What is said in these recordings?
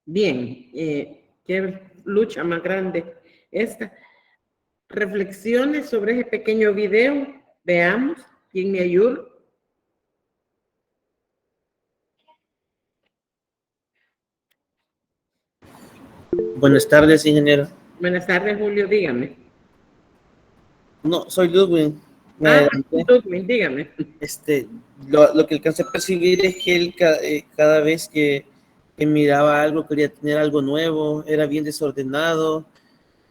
Bien, qué lucha más grande esta. Reflexiones sobre ese pequeño video. Veamos quién me ayuda. Buenas tardes, ingeniero. Buenas tardes, Julio, dígame. No, soy Ludwig. Me adelanté. Ludwig, dígame. Lo que alcancé a percibir es que él cada vez que miraba algo quería tener algo nuevo, era bien desordenado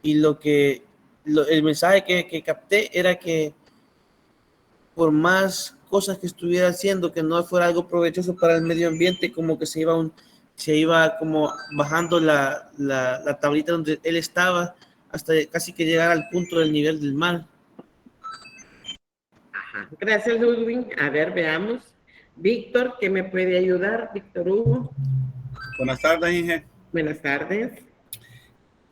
y el mensaje que capté era que por más cosas que estuviera haciendo que no fuera algo provechoso para el medio ambiente, como que se iba como bajando la tablita donde él estaba hasta casi que llegar al punto del nivel del mar. Ajá. Gracias, Ludwig. A ver, veamos. Víctor, ¿qué me puede ayudar? Víctor Hugo. Buenas tardes, Inge. Buenas tardes.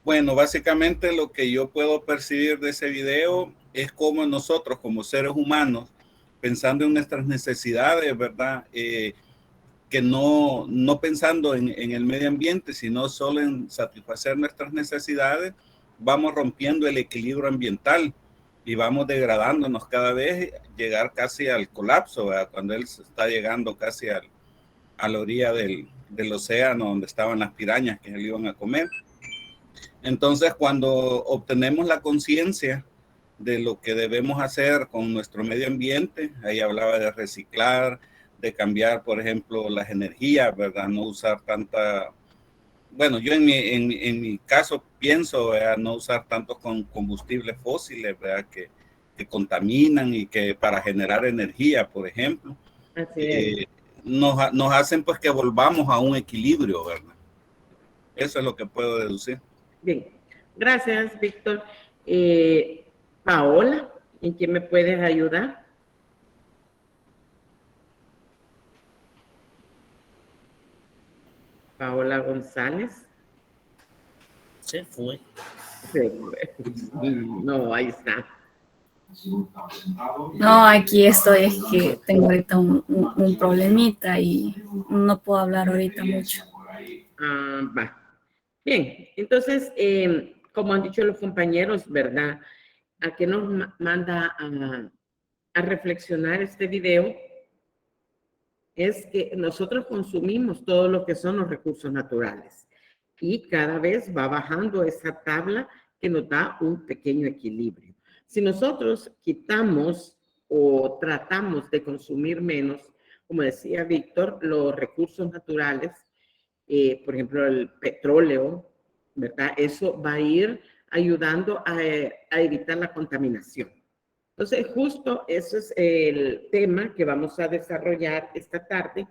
Bueno, básicamente lo que yo puedo percibir de ese video es cómo nosotros, como seres humanos, pensando en nuestras necesidades, ¿verdad? Que no pensando en el medio ambiente, sino solo en satisfacer nuestras necesidades, vamos rompiendo el equilibrio ambiental y vamos degradándonos cada vez, llegar casi al colapso, ¿verdad? Cuando él está llegando casi a la orilla del océano donde estaban las pirañas que se le iban a comer. Entonces, cuando obtenemos la conciencia de lo que debemos hacer con nuestro medio ambiente, ahí hablaba de reciclar, de cambiar, por ejemplo, las energías, ¿verdad? No usar tanta... Bueno, yo en mi caso pienso, ¿verdad? No usar tantos combustibles fósiles, ¿verdad? Que contaminan y que para generar energía, por ejemplo, nos hacen pues que volvamos a un equilibrio, ¿verdad? Eso es lo que puedo deducir. Bien, gracias, Víctor. Paola, ¿en qué me puedes ayudar? Paola González. Se fue. No, ahí está. No, aquí estoy, es que tengo ahorita un problemita y no puedo hablar ahorita mucho. Va. Bien, entonces, como han dicho los compañeros, ¿verdad? ¿A qué nos manda a reflexionar este video? Es que nosotros consumimos todo lo que son los recursos naturales y cada vez va bajando esa tabla que nos da un pequeño equilibrio. Si nosotros quitamos o tratamos de consumir menos, como decía Víctor, los recursos naturales, por ejemplo, el petróleo, ¿verdad? Eso va a ir ayudando a evitar la contaminación. Entonces, justo eso es el tema que vamos a desarrollar esta tarde,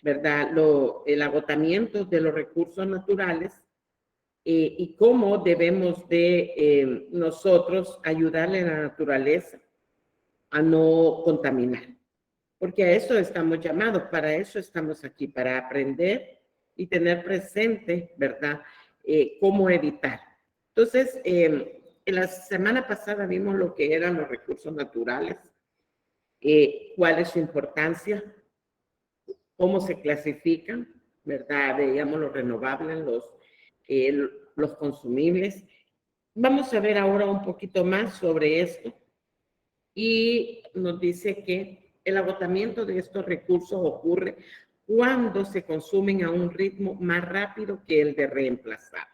¿verdad? El agotamiento de los recursos naturales y cómo debemos de nosotros ayudarle a la naturaleza a no contaminar. Porque a eso estamos llamados, para eso estamos aquí, para aprender y tener presente, ¿verdad? Cómo evitar. Entonces, en la semana pasada vimos lo que eran los recursos naturales, cuál es su importancia, cómo se clasifican, ¿verdad? Veíamos los renovables, los consumibles. Vamos a ver ahora un poquito más sobre esto y nos dice que el agotamiento de estos recursos ocurre cuando se consumen a un ritmo más rápido que el de reemplazar.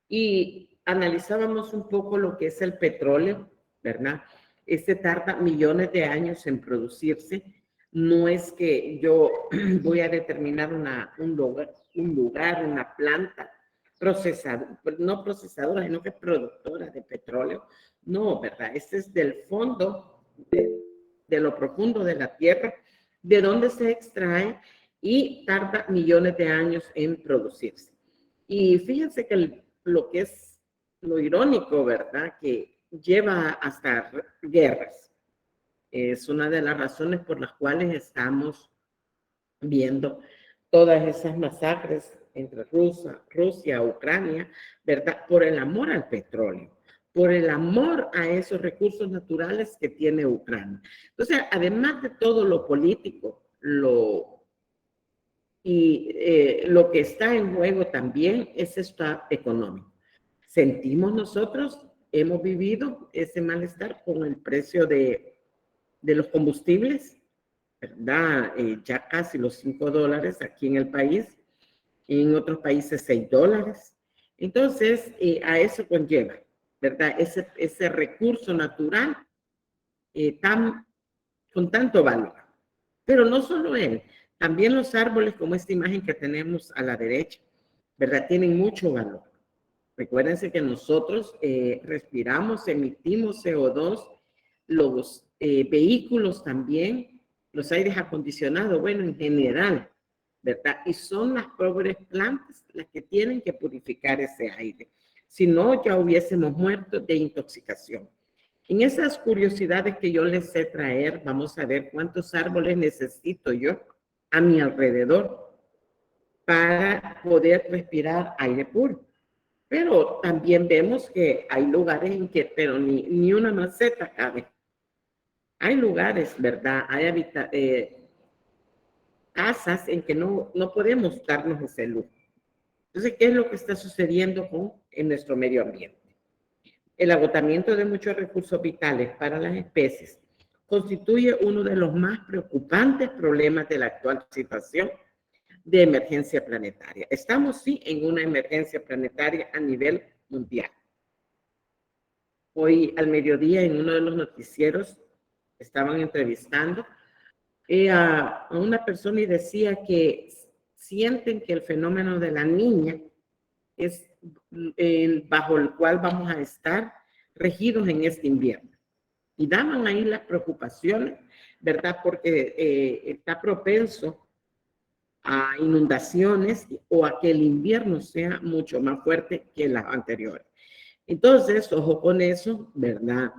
Y analizábamos un poco lo que es el petróleo, ¿verdad? Este tarda millones de años en producirse. No es que yo voy a determinar un lugar, una planta procesadora, no procesadora, sino que productora de petróleo. No, ¿verdad? Este es del fondo, de lo profundo de la tierra, de donde se extrae y tarda millones de años en producirse. Y fíjense que lo que es lo irónico, ¿verdad? Que lleva hasta guerras. Es una de las razones por las cuales estamos viendo todas esas masacres entre Rusia, Ucrania, ¿verdad? Por el amor al petróleo, por el amor a esos recursos naturales que tiene Ucrania. Entonces, además de todo lo político, lo Y lo que está en juego también es esto económico. Sentimos nosotros, hemos vivido ese malestar con el precio de los combustibles, ¿verdad? Ya casi los $5 aquí en el país, en otros países $6. Entonces, a eso conlleva, ¿verdad? Ese recurso natural con tanto valor. Pero no solo él, también los árboles, como esta imagen que tenemos a la derecha, ¿verdad? Tienen mucho valor. Recuérdense que nosotros respiramos, emitimos CO2, los vehículos también, los aires acondicionados, bueno, en general, ¿verdad? Y son las pobres plantas las que tienen que purificar ese aire. Si no, ya hubiésemos muerto de intoxicación. En esas curiosidades que yo les sé traer, vamos a ver cuántos árboles necesito yo a mi alrededor para poder respirar aire puro. Pero también vemos que hay lugares en que, pero ni una maceta cabe. Hay lugares, ¿verdad? Hay casas en que no podemos darnos ese lujo. Entonces, ¿qué es lo que está sucediendo en nuestro medio ambiente? El agotamiento de muchos recursos vitales para las especies constituye uno de los más preocupantes problemas de la actual situación de emergencia planetaria. Estamos, sí, en una emergencia planetaria a nivel mundial. Hoy al mediodía en uno de los noticieros estaban entrevistando a una persona y decía que sienten que el fenómeno de la niña es bajo el cual vamos a estar regidos en este invierno. Y daban ahí las preocupaciones, ¿verdad? Porque está propenso a inundaciones o a que el invierno sea mucho más fuerte que las anteriores. Entonces, ojo con eso, ¿verdad?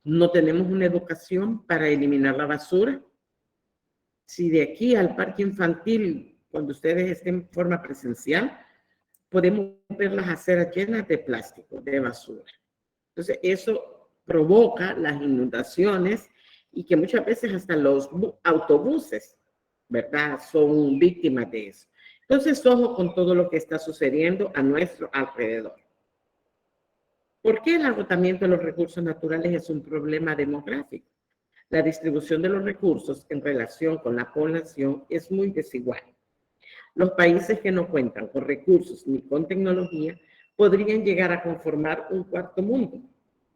No tenemos una educación para eliminar la basura. Si de aquí al parque infantil, cuando ustedes estén en forma presencial, podemos ver las aceras llenas de plástico, de basura. Entonces, eso provoca las inundaciones y que muchas veces hasta los autobuses, ¿verdad?, son víctimas de eso. Entonces, ojo con todo lo que está sucediendo a nuestro alrededor. ¿Por qué el agotamiento de los recursos naturales es un problema demográfico? La distribución de los recursos en relación con la población es muy desigual. Los países que no cuentan con recursos ni con tecnología podrían llegar a conformar un cuarto mundo,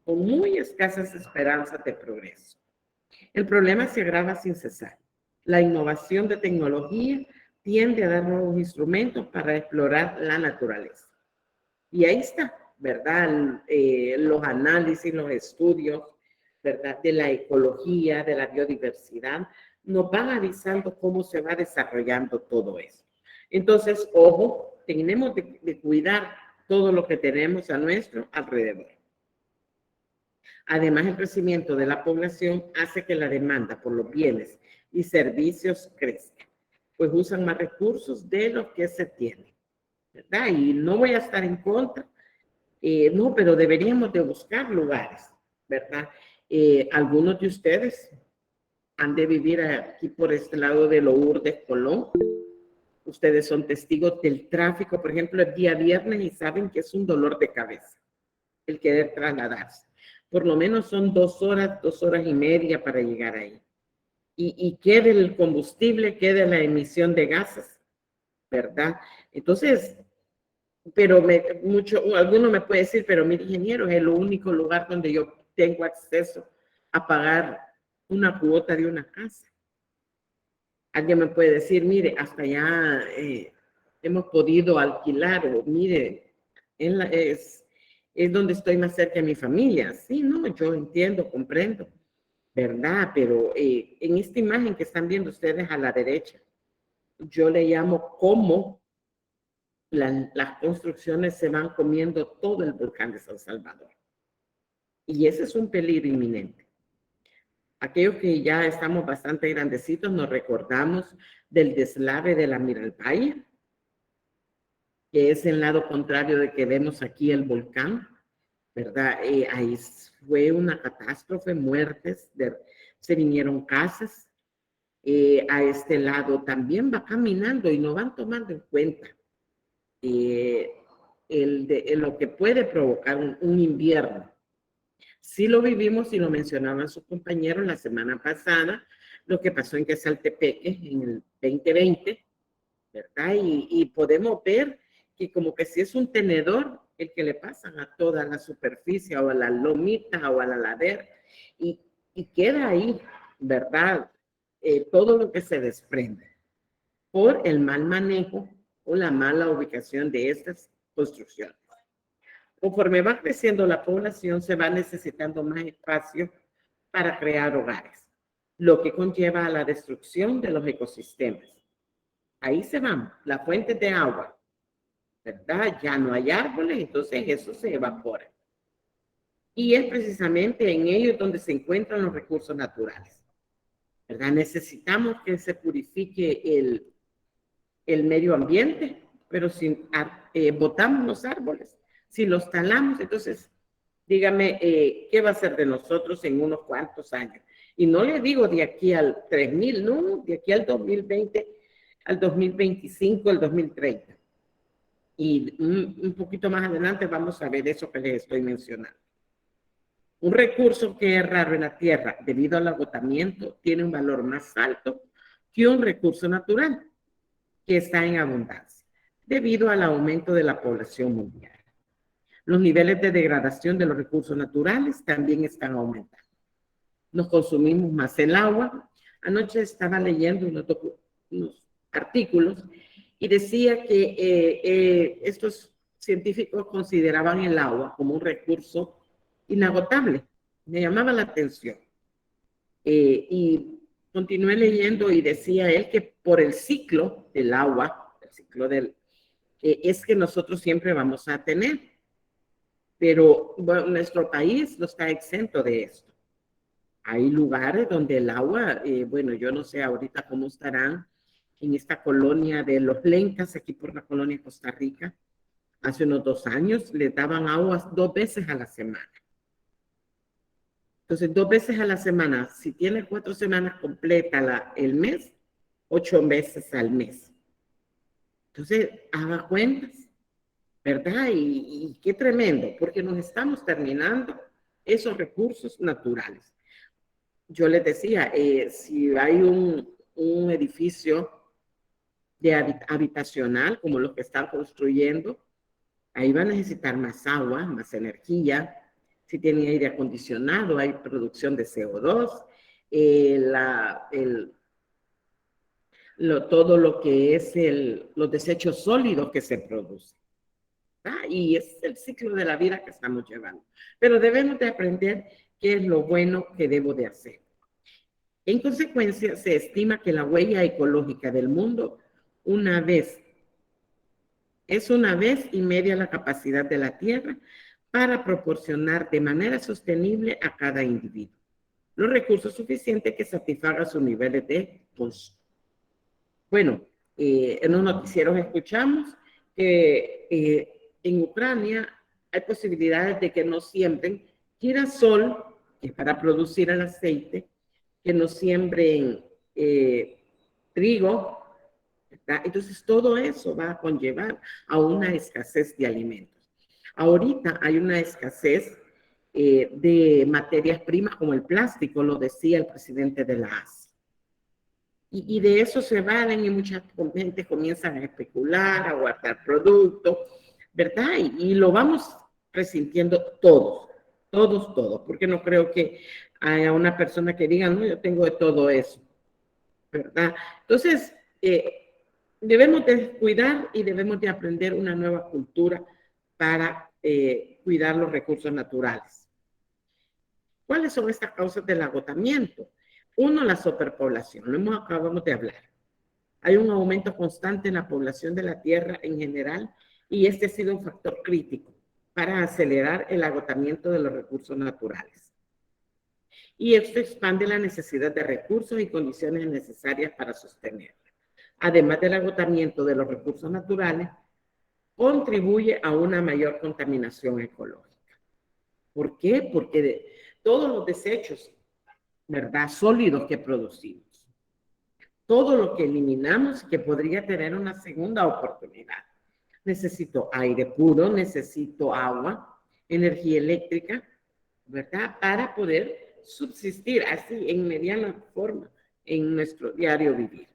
con muy escasas esperanzas de progreso. El problema se agrava sin cesar. La innovación de tecnología tiende a dar nuevos instrumentos para explorar la naturaleza. Y ahí está, ¿verdad? Los análisis, los estudios, ¿verdad?, de la ecología, de la biodiversidad, nos van avisando cómo se va desarrollando todo eso. Entonces, ojo, tenemos de cuidar todo lo que tenemos a nuestro alrededor. Además, el crecimiento de la población hace que la demanda por los bienes y servicios crezca, pues usan más recursos de los que se tienen, ¿verdad? Y no voy a estar en contra, no, pero deberíamos de buscar lugares, ¿verdad? Algunos de ustedes han de vivir aquí por este lado de Lourdes, Colón. Ustedes son testigos del tráfico, por ejemplo, el día viernes y saben que es un dolor de cabeza el querer trasladarse. Por lo menos son 2 horas, 2 horas y media para llegar ahí. Y qué del combustible, qué de la emisión de gases, ¿verdad? Entonces, pero alguno me puede decir, pero mi ingeniero es el único lugar donde yo tengo acceso a pagar una cuota de una casa. Alguien me puede decir, mire, hasta ya hemos podido alquilar, o mire, es donde estoy más cerca de mi familia. Sí, no, yo entiendo, comprendo, ¿verdad? Pero en esta imagen que están viendo ustedes a la derecha, yo le llamo cómo las construcciones se van comiendo todo el volcán de San Salvador. Y ese es un peligro inminente. Aquellos que ya estamos bastante grandecitos nos recordamos del deslave de la Miralpaya, que es el lado contrario de que vemos aquí el volcán, ¿verdad? Ahí fue una catástrofe, muertes, se vinieron casas, a este lado también va caminando y no van tomando en cuenta lo que puede provocar un invierno. Sí lo vivimos y lo mencionaban sus compañeros la semana pasada, lo que pasó en Quezaltepeque en el 2020, ¿verdad? Y podemos ver que como que si es un tenedor el que le pasan a toda la superficie o a la lomita o a la ladera y queda ahí, ¿verdad? Todo lo que se desprende por el mal manejo o la mala ubicación de estas construcciones. Conforme va creciendo la población, se va necesitando más espacio para crear hogares, lo que conlleva a la destrucción de los ecosistemas. Ahí se van las fuentes de agua, ¿verdad? Ya no hay árboles, entonces eso se evapora. Y es precisamente en ellos donde se encuentran los recursos naturales, ¿verdad? Necesitamos que se purifique el medio ambiente, pero si botamos los árboles, si los talamos, entonces, dígame, ¿qué va a ser de nosotros en unos cuantos años? Y no le digo de aquí al 3000, no, de aquí al 2020, al 2025, al 2030. Y un poquito más adelante vamos a ver eso que les estoy mencionando. Un recurso que es raro en la Tierra debido al agotamiento tiene un valor más alto que un recurso natural que está en abundancia debido al aumento de la población mundial. Los niveles de degradación de los recursos naturales también están aumentando. Nos consumimos más el agua. Anoche estaba leyendo unos artículos y decía que estos científicos consideraban el agua como un recurso inagotable. Me llamaba la atención. Y continué leyendo y decía él que por el ciclo del agua, el ciclo es que nosotros siempre vamos a tener. Pero bueno, nuestro país no está exento de esto. Hay lugares donde el agua, bueno, yo no sé ahorita cómo estarán en esta colonia de los Lencas, aquí por la colonia Costa Rica. Hace unos 2 años les daban agua 2 veces a la semana. Entonces, 2 veces a la semana, si tiene 4 semanas completas el mes, 8 veces al mes. Entonces, haga cuentas, ¿verdad? Y qué tremendo, porque nos estamos terminando esos recursos naturales. Yo les decía, si hay un edificio habitacional, como los que están construyendo, ahí va a necesitar más agua, más energía. Si tiene aire acondicionado, hay producción de CO2, todo lo que es los desechos sólidos que se producen. Y es el ciclo de la vida que estamos llevando. Pero debemos de aprender qué es lo bueno que debo de hacer. En consecuencia, se estima que la huella ecológica del mundo es una vez y media la capacidad de la Tierra para proporcionar de manera sostenible a cada individuo los recursos suficientes que satisfagan sus niveles de consumo. Bueno, en los noticieros escuchamos que en Ucrania hay posibilidades de que no siembren girasol, que es para producir el aceite, que no siembren trigo, ¿verdad? Entonces todo eso va a conllevar a una escasez de alimentos. Ahorita hay una escasez de materias primas como el plástico, lo decía el presidente de la ASI. Y de eso se valen y mucha gente comienza a especular, a guardar productos, ¿verdad? Y lo vamos resintiendo todos, porque no creo que haya una persona que diga, no, yo tengo de todo eso, ¿verdad? Entonces, debemos de cuidar y debemos de aprender una nueva cultura para cuidar los recursos naturales. ¿Cuáles son estas causas del agotamiento? Uno, la superpoblación, lo acabamos de hablar. Hay un aumento constante en la población de la Tierra en general y este ha sido un factor crítico para acelerar el agotamiento de los recursos naturales. Y esto expande la necesidad de recursos y condiciones necesarias para sostenerla. Además del agotamiento de los recursos naturales, contribuye a una mayor contaminación ecológica. ¿Por qué? Porque todos los desechos, ¿verdad?, sólidos que producimos, todo lo que eliminamos que podría tener una segunda oportunidad. Necesito aire puro, necesito agua, energía eléctrica, ¿verdad? Para poder subsistir así en mediana forma en nuestro diario vivir.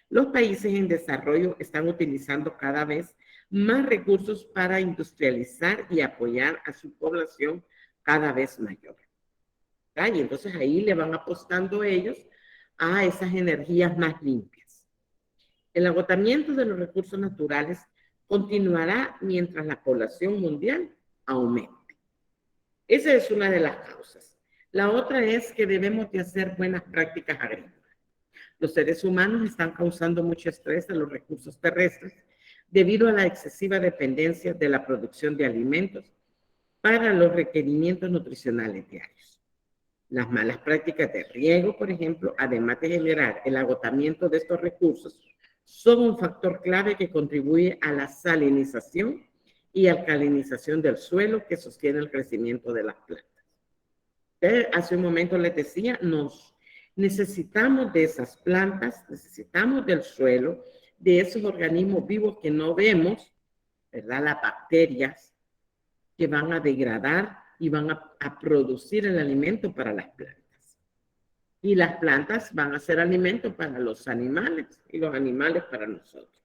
Los países en desarrollo están utilizando cada vez más recursos para industrializar y apoyar a su población cada vez mayor. ¿Verdad? Y entonces ahí le van apostando ellos a esas energías más limpias. El agotamiento de los recursos naturales continuará mientras la población mundial aumente. Esa es una de las causas. La otra es que debemos de hacer buenas prácticas agrícolas. Los seres humanos están causando mucho estrés a los recursos terrestres debido a la excesiva dependencia de la producción de alimentos para los requerimientos nutricionales diarios. Las malas prácticas de riego, por ejemplo, además de generar el agotamiento de estos recursos, son un factor clave que contribuye a la salinización y alcalinización del suelo que sostiene el crecimiento de las plantas. Hace un momento les decía, necesitamos de esas plantas, necesitamos del suelo, de esos organismos vivos que no vemos, ¿verdad? Las bacterias que van a degradar y van a producir el alimento para las plantas. Y las plantas van a ser alimento para los animales y los animales para nosotros.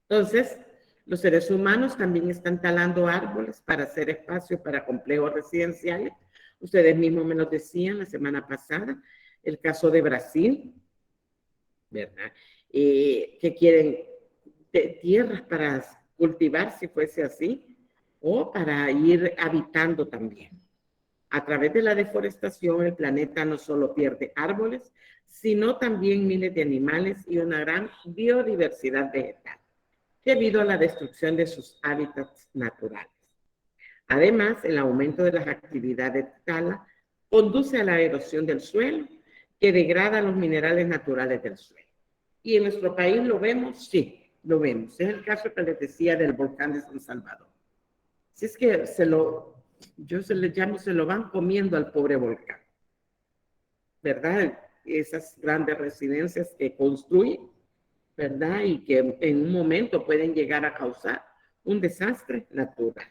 Entonces, los seres humanos también están talando árboles para hacer espacio para complejos residenciales. Ustedes mismos me lo decían la semana pasada, el caso de Brasil, ¿verdad? Que quieren tierras para cultivar, si fuese así, o para ir habitando también. A través de la deforestación, el planeta no solo pierde árboles, sino también miles de animales y una gran biodiversidad vegetal, debido a la destrucción de sus hábitats naturales. Además, el aumento de las actividades de tala conduce a la erosión del suelo, que degrada los minerales naturales del suelo. Y en nuestro país lo vemos, sí, lo vemos. Es el caso que les decía del volcán de San Salvador. Si es que yo se les llamo, se lo van comiendo al pobre volcán, ¿verdad? Esas grandes residencias que construyen, ¿verdad? Y que en un momento pueden llegar a causar un desastre natural.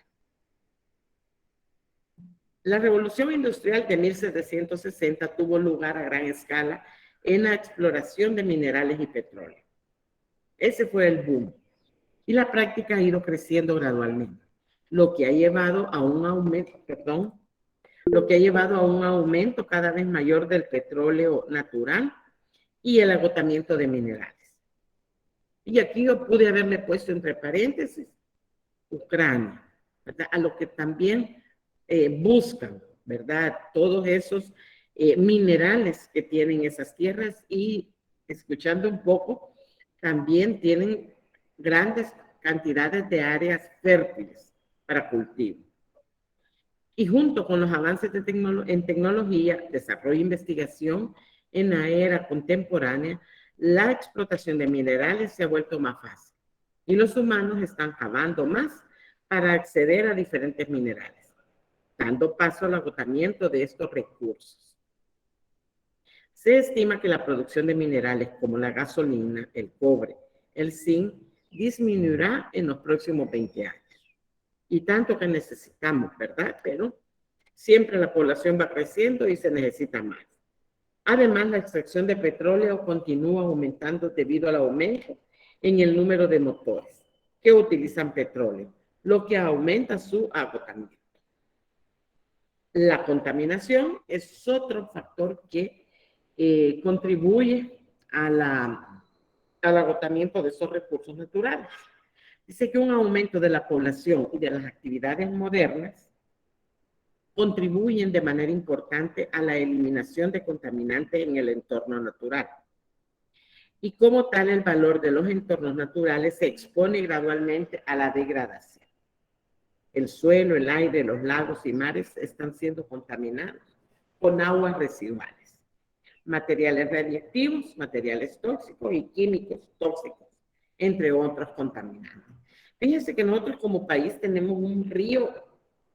La revolución industrial de 1760 tuvo lugar a gran escala en la exploración de minerales y petróleo. Ese fue el boom. Y la práctica ha ido creciendo gradualmente, lo que ha llevado a un aumento cada vez mayor del petróleo natural y el agotamiento de minerales. Y aquí yo pude haberle puesto entre paréntesis Ucrania, ¿verdad? A lo que también buscan, ¿verdad? Todos esos minerales que tienen esas tierras y, escuchando un poco, también tienen grandes cantidades de áreas fértiles para cultivo. Y junto con los avances en tecnología, desarrollo e investigación en la era contemporánea, la explotación de minerales se ha vuelto más fácil y los humanos están cavando más para acceder a diferentes minerales, dando paso al agotamiento de estos recursos. Se estima que la producción de minerales como la gasolina, el cobre, el zinc, disminuirá en los próximos 20 años. Y tanto que necesitamos, ¿verdad? Pero siempre la población va creciendo y se necesita más. Además, la extracción de petróleo continúa aumentando debido al aumento en el número de motores que utilizan petróleo, lo que aumenta su agotamiento. La contaminación es otro factor que contribuye al agotamiento de esos recursos naturales. Dice que un aumento de la población y de las actividades modernas contribuyen de manera importante a la eliminación de contaminantes en el entorno natural. Y como tal, el valor de los entornos naturales se expone gradualmente a la degradación. El suelo, el aire, los lagos y mares están siendo contaminados con aguas residuales, materiales radiactivos, materiales tóxicos y químicos tóxicos, entre otros contaminantes. Fíjense que nosotros como país tenemos un río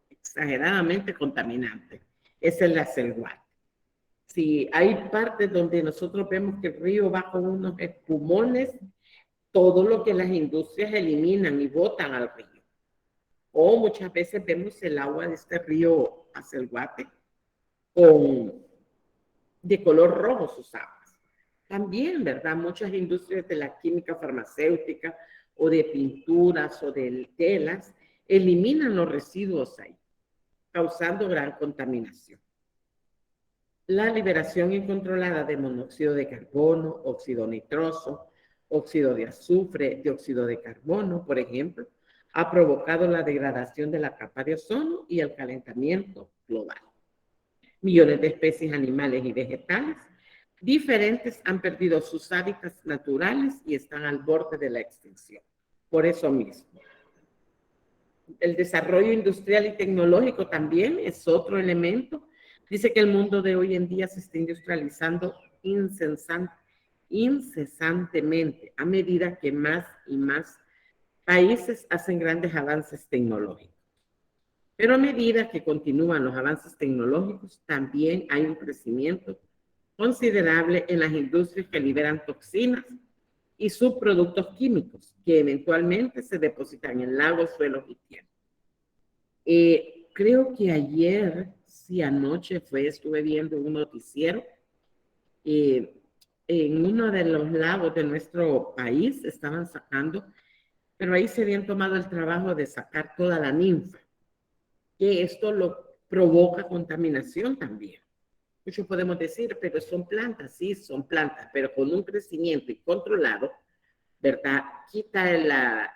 exageradamente contaminante. Es el Acelguate. Si hay partes donde nosotros vemos que el río va con unos espumones, todo lo que las industrias eliminan y botan al río. O muchas veces vemos el agua de este río hacia el Guate de color rojo sus aguas. También, ¿verdad? Muchas industrias de la química farmacéutica o de pinturas o de telas eliminan los residuos ahí, causando gran contaminación. La liberación incontrolada de monóxido de carbono, óxido nitroso, óxido de azufre, dióxido de carbono, por ejemplo, ha provocado la degradación de la capa de ozono y el calentamiento global. Millones de especies animales y vegetales diferentes han perdido sus hábitats naturales y están al borde de la extinción. Por eso mismo. El desarrollo industrial y tecnológico también es otro elemento. Dice que el mundo de hoy en día se está industrializando incesantemente a medida que más y más países hacen grandes avances tecnológicos. Pero a medida que continúan los avances tecnológicos, también hay un crecimiento considerable en las industrias que liberan toxinas y subproductos químicos que eventualmente se depositan en lagos, suelos y tierra. Creo que ayer, sí, anoche estuve viendo un noticiero en uno de los lagos de nuestro país estaban sacando, pero ahí se habían tomado el trabajo de sacar toda la ninfa, que esto lo provoca contaminación también. Muchos podemos decir, pero son plantas, sí, son plantas, pero con un crecimiento controlado, ¿verdad? Quita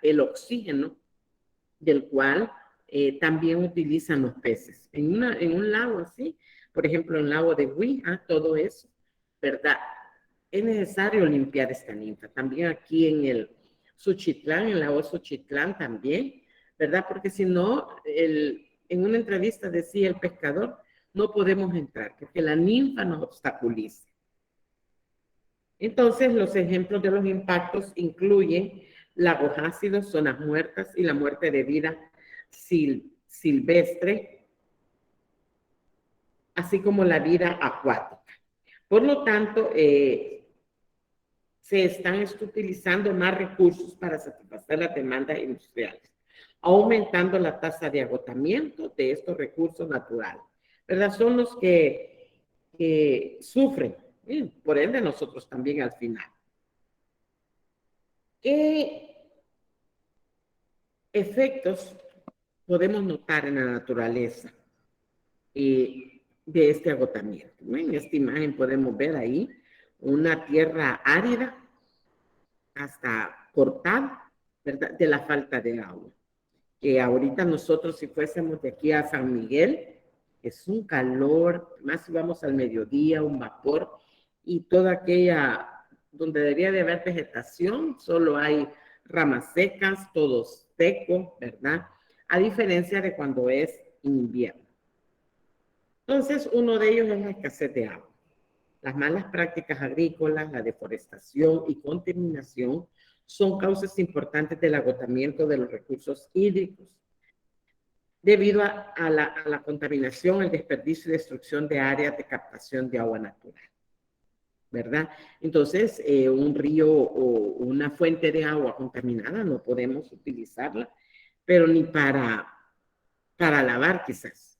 el oxígeno del cual también utilizan los peces. En un lago así, por ejemplo, en el lago de Huija, todo eso, ¿verdad? Es necesario limpiar esta ninfa. También aquí en el Suchitlán, en el lago Suchitlán también, ¿verdad? Porque si no, en una entrevista decía el pescador, no podemos entrar porque la ninfa nos obstaculiza. Entonces, los ejemplos de los impactos incluyen lagos ácidos, zonas muertas y la muerte de vida silvestre, así como la vida acuática. Por lo tanto, se están utilizando más recursos para satisfacer las demandas industriales, aumentando la tasa de agotamiento de estos recursos naturales. ¿Verdad? Son los que sufren, por ende nosotros también al final. ¿Qué efectos podemos notar en la naturaleza de este agotamiento? En esta imagen podemos ver ahí una tierra árida hasta cortada, ¿verdad? De la falta de agua. Que ahorita nosotros si fuésemos de aquí a San Miguel, es un calor, más si vamos al mediodía, un vapor, y toda aquella, donde debería de haber vegetación, solo hay ramas secas, todo seco, ¿verdad? A diferencia de cuando es invierno. Entonces, uno de ellos es la escasez de agua. Las malas prácticas agrícolas, la deforestación y contaminación son causas importantes del agotamiento de los recursos hídricos. Debido a la contaminación, el desperdicio y destrucción de áreas de captación de agua natural, ¿verdad? Entonces, un río o una fuente de agua contaminada no podemos utilizarla, pero ni para lavar quizás,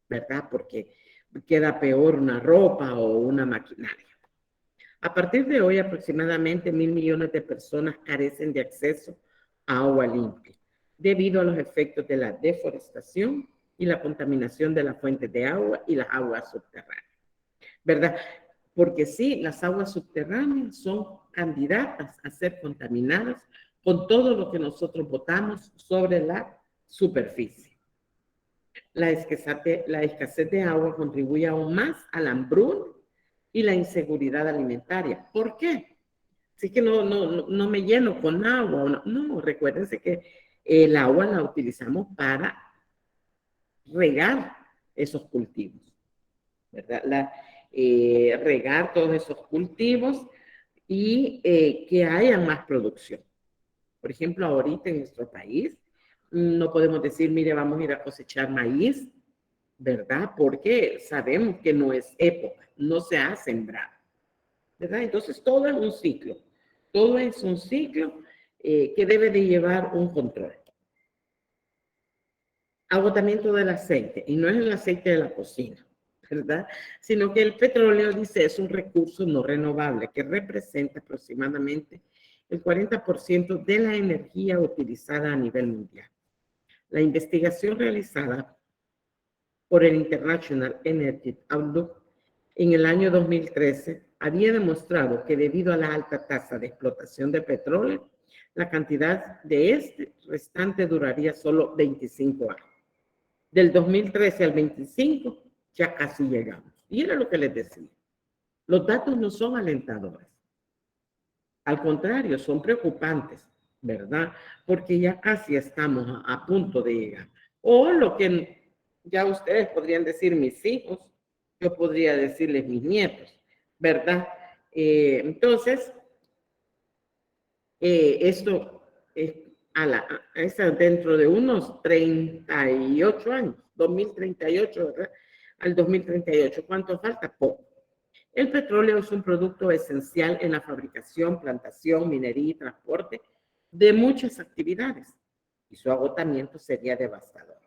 ¿verdad? Porque queda peor una ropa o una maquinaria. A partir de hoy, aproximadamente 1.000 millones de personas carecen de acceso a agua limpia, debido a los efectos de la deforestación y la contaminación de las fuentes de agua y las aguas subterráneas, ¿verdad? Porque sí, las aguas subterráneas son candidatas a ser contaminadas con todo lo que nosotros botamos sobre la superficie. La escasez de agua contribuye aún más a la hambruna y la inseguridad alimentaria. ¿Por qué? Así que no me lleno con agua. No, recuérdense que el agua la utilizamos para regar esos cultivos, ¿verdad? Regar todos esos cultivos y que haya más producción. Por ejemplo, ahorita en nuestro país no podemos decir, mire, vamos a ir a cosechar maíz, ¿verdad? Porque sabemos que no es época, no se ha sembrado, ¿verdad? Entonces todo es un ciclo, todo es un ciclo que debe de llevar un control. Agotamiento del aceite, y no es el aceite de la cocina, ¿verdad? Sino que el petróleo, dice, es un recurso no renovable que representa aproximadamente el 40% de la energía utilizada a nivel mundial. La investigación realizada por el International Energy Outlook en el año 2013 había demostrado que debido a la alta tasa de explotación de petróleo, la cantidad de este restante duraría solo 25 años. Del 2013 al 25 ya casi llegamos. Y era lo que les decía. Los datos no son alentadores. Al contrario, son preocupantes, ¿verdad? Porque ya casi estamos a punto de llegar. O lo que ya ustedes podrían decir mis hijos, yo podría decirles mis nietos, ¿verdad? Entonces, esto es dentro de unos 38 años, 2038, ¿verdad? Al 2038, ¿cuánto falta? Poco. El petróleo es un producto esencial en la fabricación, plantación, minería y transporte de muchas actividades, y su agotamiento sería devastador.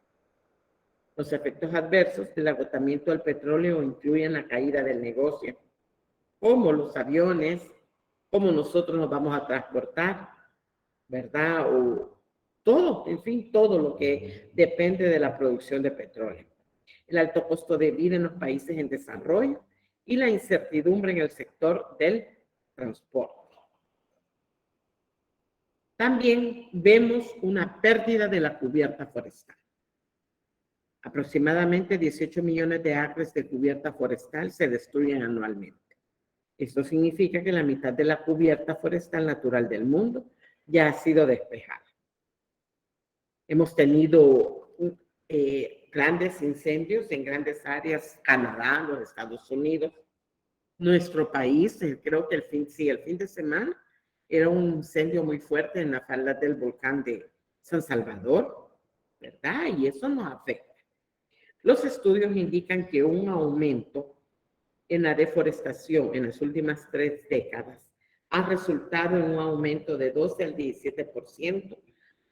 Los efectos adversos del agotamiento del petróleo incluyen la caída del negocio, como los aviones, cómo nosotros nos vamos a transportar, ¿verdad? O todo, en fin, todo lo que depende de la producción de petróleo. El alto costo de vida en los países en desarrollo y la incertidumbre en el sector del transporte. También vemos una pérdida de la cubierta forestal. Aproximadamente 18 millones de acres de cubierta forestal se destruyen anualmente. Esto significa que la mitad de la cubierta forestal natural del mundo ya ha sido despejada. Hemos tenido grandes incendios en grandes áreas, Canadá, los Estados Unidos, nuestro país, creo que el fin de semana era un incendio muy fuerte en la falda del volcán de San Salvador, ¿verdad? Y eso nos afecta. Los estudios indican que un aumento en la deforestación en las últimas 3 décadas ha resultado en un aumento de 12 al 17%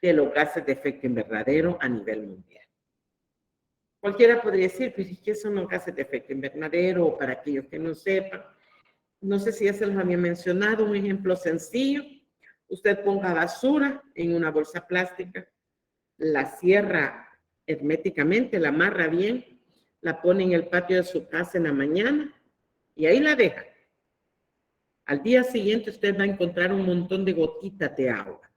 de los gases de efecto invernadero a nivel mundial. Cualquiera podría decir, pues, ¿qué son los gases de efecto invernadero? O para aquellos que no sepan, no sé si ya se los había mencionado, un ejemplo sencillo, usted ponga basura en una bolsa plástica, la cierra herméticamente, la amarra bien, la pone en el patio de su casa en la mañana y ahí la deja. Al día siguiente usted va a encontrar un montón de gotitas de agua.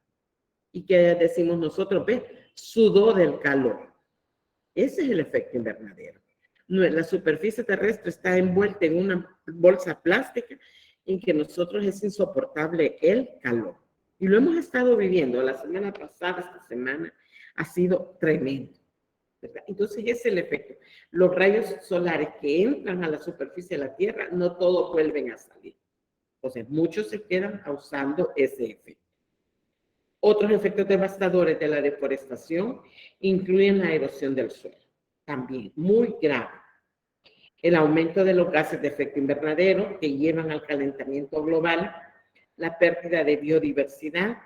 ¿Y qué decimos nosotros? Ve, sudó del calor. Ese es el efecto invernadero. La superficie terrestre está envuelta en una bolsa plástica en que nosotros es insoportable el calor. Y lo hemos estado viviendo. La semana pasada, esta semana, ha sido tremendo, ¿verdad? Entonces, ese es el efecto. Los rayos solares que entran a la superficie de la Tierra, no todos vuelven a salir. Entonces, muchos se quedan causando ese efecto. Otros efectos devastadores de la deforestación incluyen la erosión del suelo, también muy grave. El aumento de los gases de efecto invernadero que llevan al calentamiento global, la pérdida de biodiversidad,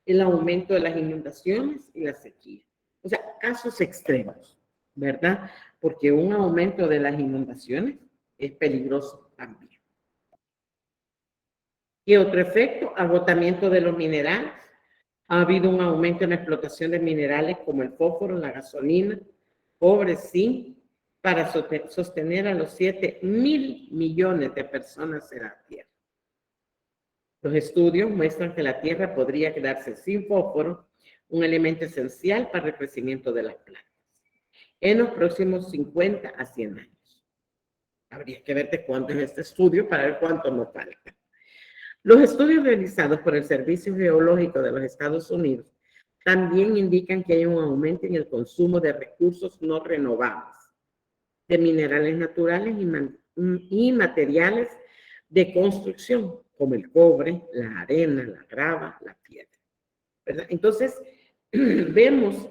el aumento de las inundaciones y la sequía. O sea, casos extremos, ¿verdad? Porque un aumento de las inundaciones es peligroso también. ¿Qué otro efecto? Agotamiento de los minerales. Ha habido un aumento en la explotación de minerales como el fósforo, la gasolina, cobre, zinc, para sostener a los 7.000 millones de personas en la Tierra. Los estudios muestran que la Tierra podría quedarse sin fósforo, un elemento esencial para el crecimiento de las plantas, en los próximos 50 a 100 años. Habría que ver de cuánto es este estudio para ver cuánto nos falta. Los estudios realizados por el Servicio Geológico de los Estados Unidos también indican que hay un aumento en el consumo de recursos no renovables, de minerales naturales y materiales de construcción, como el cobre, la arena, la grava, la piedra, ¿verdad? Entonces, vemos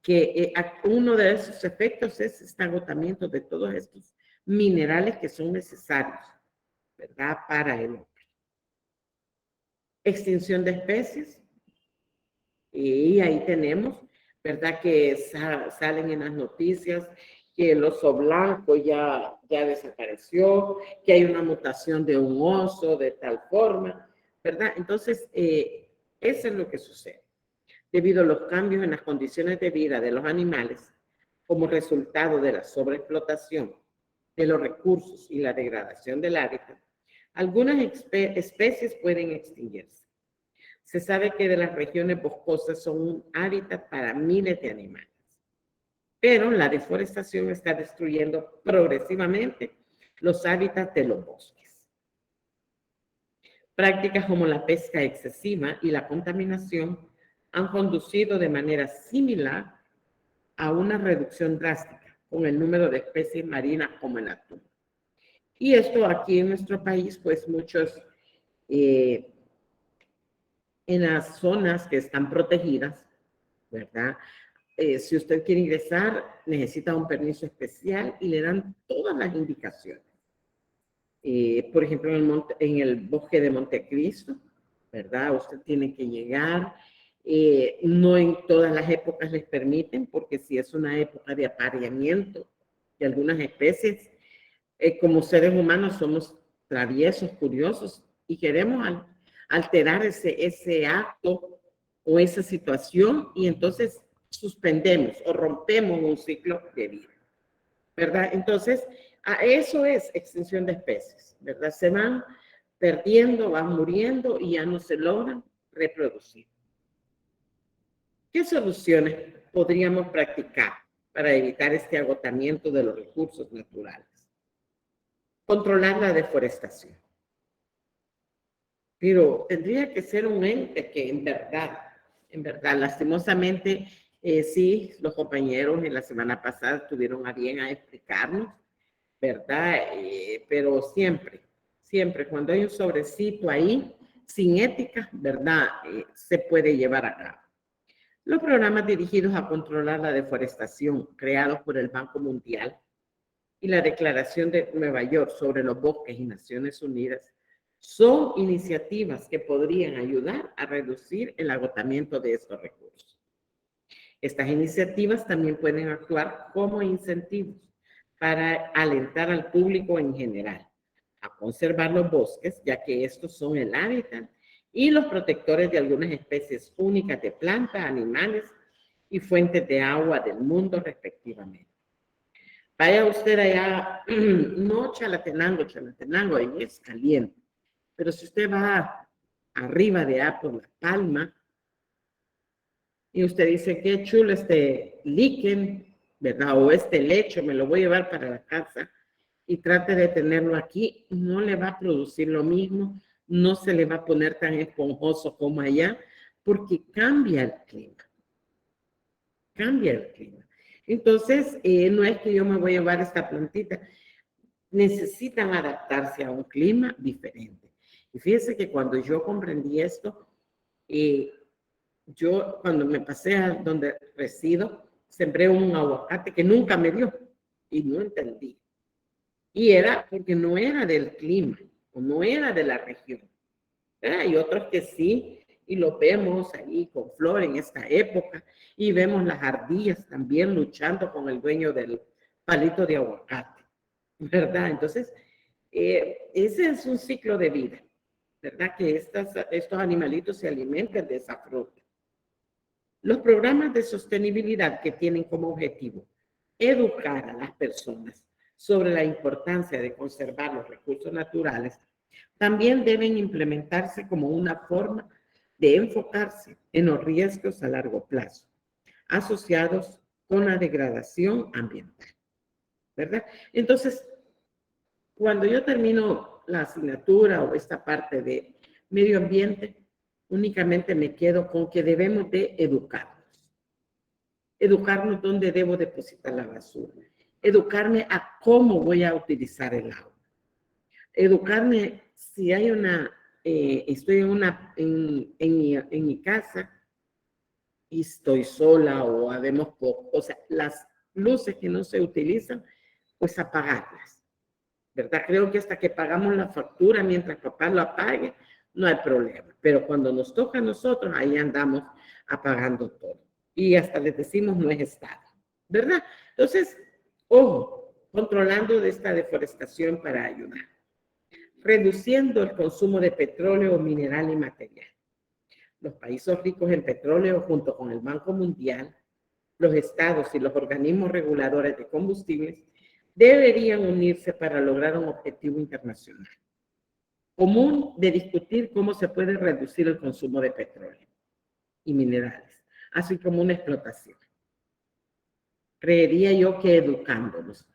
que uno de esos efectos es este agotamiento de todos estos minerales que son necesarios, ¿verdad? Para el hombre. Extinción de especies, y ahí tenemos, ¿verdad? Que salen en las noticias que el oso blanco ya desapareció, que hay una mutación de un oso de tal forma, ¿verdad? Entonces, eso es lo que sucede. Debido a los cambios en las condiciones de vida de los animales, como resultado de la sobreexplotación de los recursos y la degradación del hábitat, algunas especies pueden extinguirse. Se sabe que de las regiones boscosas son un hábitat para miles de animales, pero la deforestación está destruyendo progresivamente los hábitats de los bosques. Prácticas como la pesca excesiva y la contaminación han conducido de manera similar a una reducción drástica con el número de especies marinas como el atún. Y esto aquí en nuestro país, pues muchos, en las zonas que están protegidas, ¿verdad? Si usted quiere ingresar, necesita un permiso especial y le dan todas las indicaciones. Por ejemplo, en el bosque de Montecristo, ¿verdad? Usted tiene que llegar. No en todas las épocas les permiten, porque si es una época de apareamiento de algunas especies, como seres humanos somos traviesos, curiosos, y queremos alterar ese acto o esa situación, y entonces suspendemos o rompemos un ciclo de vida, ¿verdad? Entonces, eso es extinción de especies, ¿verdad? Se van perdiendo, van muriendo y ya no se logran reproducir. ¿Qué soluciones podríamos practicar para evitar este agotamiento de los recursos naturales? Controlar la deforestación. Pero tendría que ser un ente que en verdad, lastimosamente, sí, los compañeros en la semana pasada tuvieron a bien a explicarnos, ¿verdad? Pero siempre, cuando hay un sobrecito ahí, sin ética, ¿verdad? Se puede llevar a cabo. Los programas dirigidos a controlar la deforestación, creados por el Banco Mundial y la Declaración de Nueva York sobre los bosques y Naciones Unidas, son iniciativas que podrían ayudar a reducir el agotamiento de estos recursos. Estas iniciativas también pueden actuar como incentivos para alentar al público en general a conservar los bosques, ya que estos son el hábitat y los protectores de algunas especies únicas de plantas, animales y fuentes de agua del mundo respectivamente. Vaya usted allá, no Chalatenango, ahí es caliente, pero si usted va arriba de por La Palma y usted dice, qué chulo este líquen, ¿verdad? O este lecho, me lo voy a llevar para la casa, y trate de tenerlo aquí, no le va a producir lo mismo, no se le va a poner tan esponjoso como allá, porque cambia el clima. Cambia el clima. Entonces, no es que yo me voy a llevar esta plantita, necesitan adaptarse a un clima diferente. Y fíjense que cuando yo comprendí esto, yo cuando me pasé a donde resido, sembré un aguacate que nunca me dio y no entendí. Y era porque no era del clima, o no era de la región. Hay otros que sí, y lo vemos ahí con flor en esta época, y vemos las ardillas también luchando con el dueño del palito de aguacate, ¿verdad? Entonces, ese es un ciclo de vida, ¿verdad? Que estos animalitos se alimentan de esa fruta. Los programas de sostenibilidad que tienen como objetivo educar a las personas sobre la importancia de conservar los recursos naturales, también deben implementarse como una forma de enfocarse en los riesgos a largo plazo asociados con la degradación ambiental, ¿verdad? Entonces, cuando yo termino la asignatura o esta parte de medio ambiente, únicamente me quedo con que debemos de educarnos. Educarnos dónde debo depositar la basura. Educarme a cómo voy a utilizar el agua. Educarme si hay estoy en mi casa y estoy sola o habemos poco, o sea, las luces que no se utilizan, pues apagarlas, ¿verdad? Creo que hasta que pagamos la factura, mientras papá lo apague, no hay problema. Pero cuando nos toca a nosotros, ahí andamos apagando todo. Y hasta les decimos no es Estado, ¿verdad? Entonces, ojo, controlando de esta deforestación para ayudar. Reduciendo el consumo de petróleo, mineral y material. Los países ricos en petróleo, junto con el Banco Mundial, los estados y los organismos reguladores de combustibles, deberían unirse para lograr un objetivo internacional común de discutir cómo se puede reducir el consumo de petróleo y minerales, así como una explotación. Creería yo que educándonos.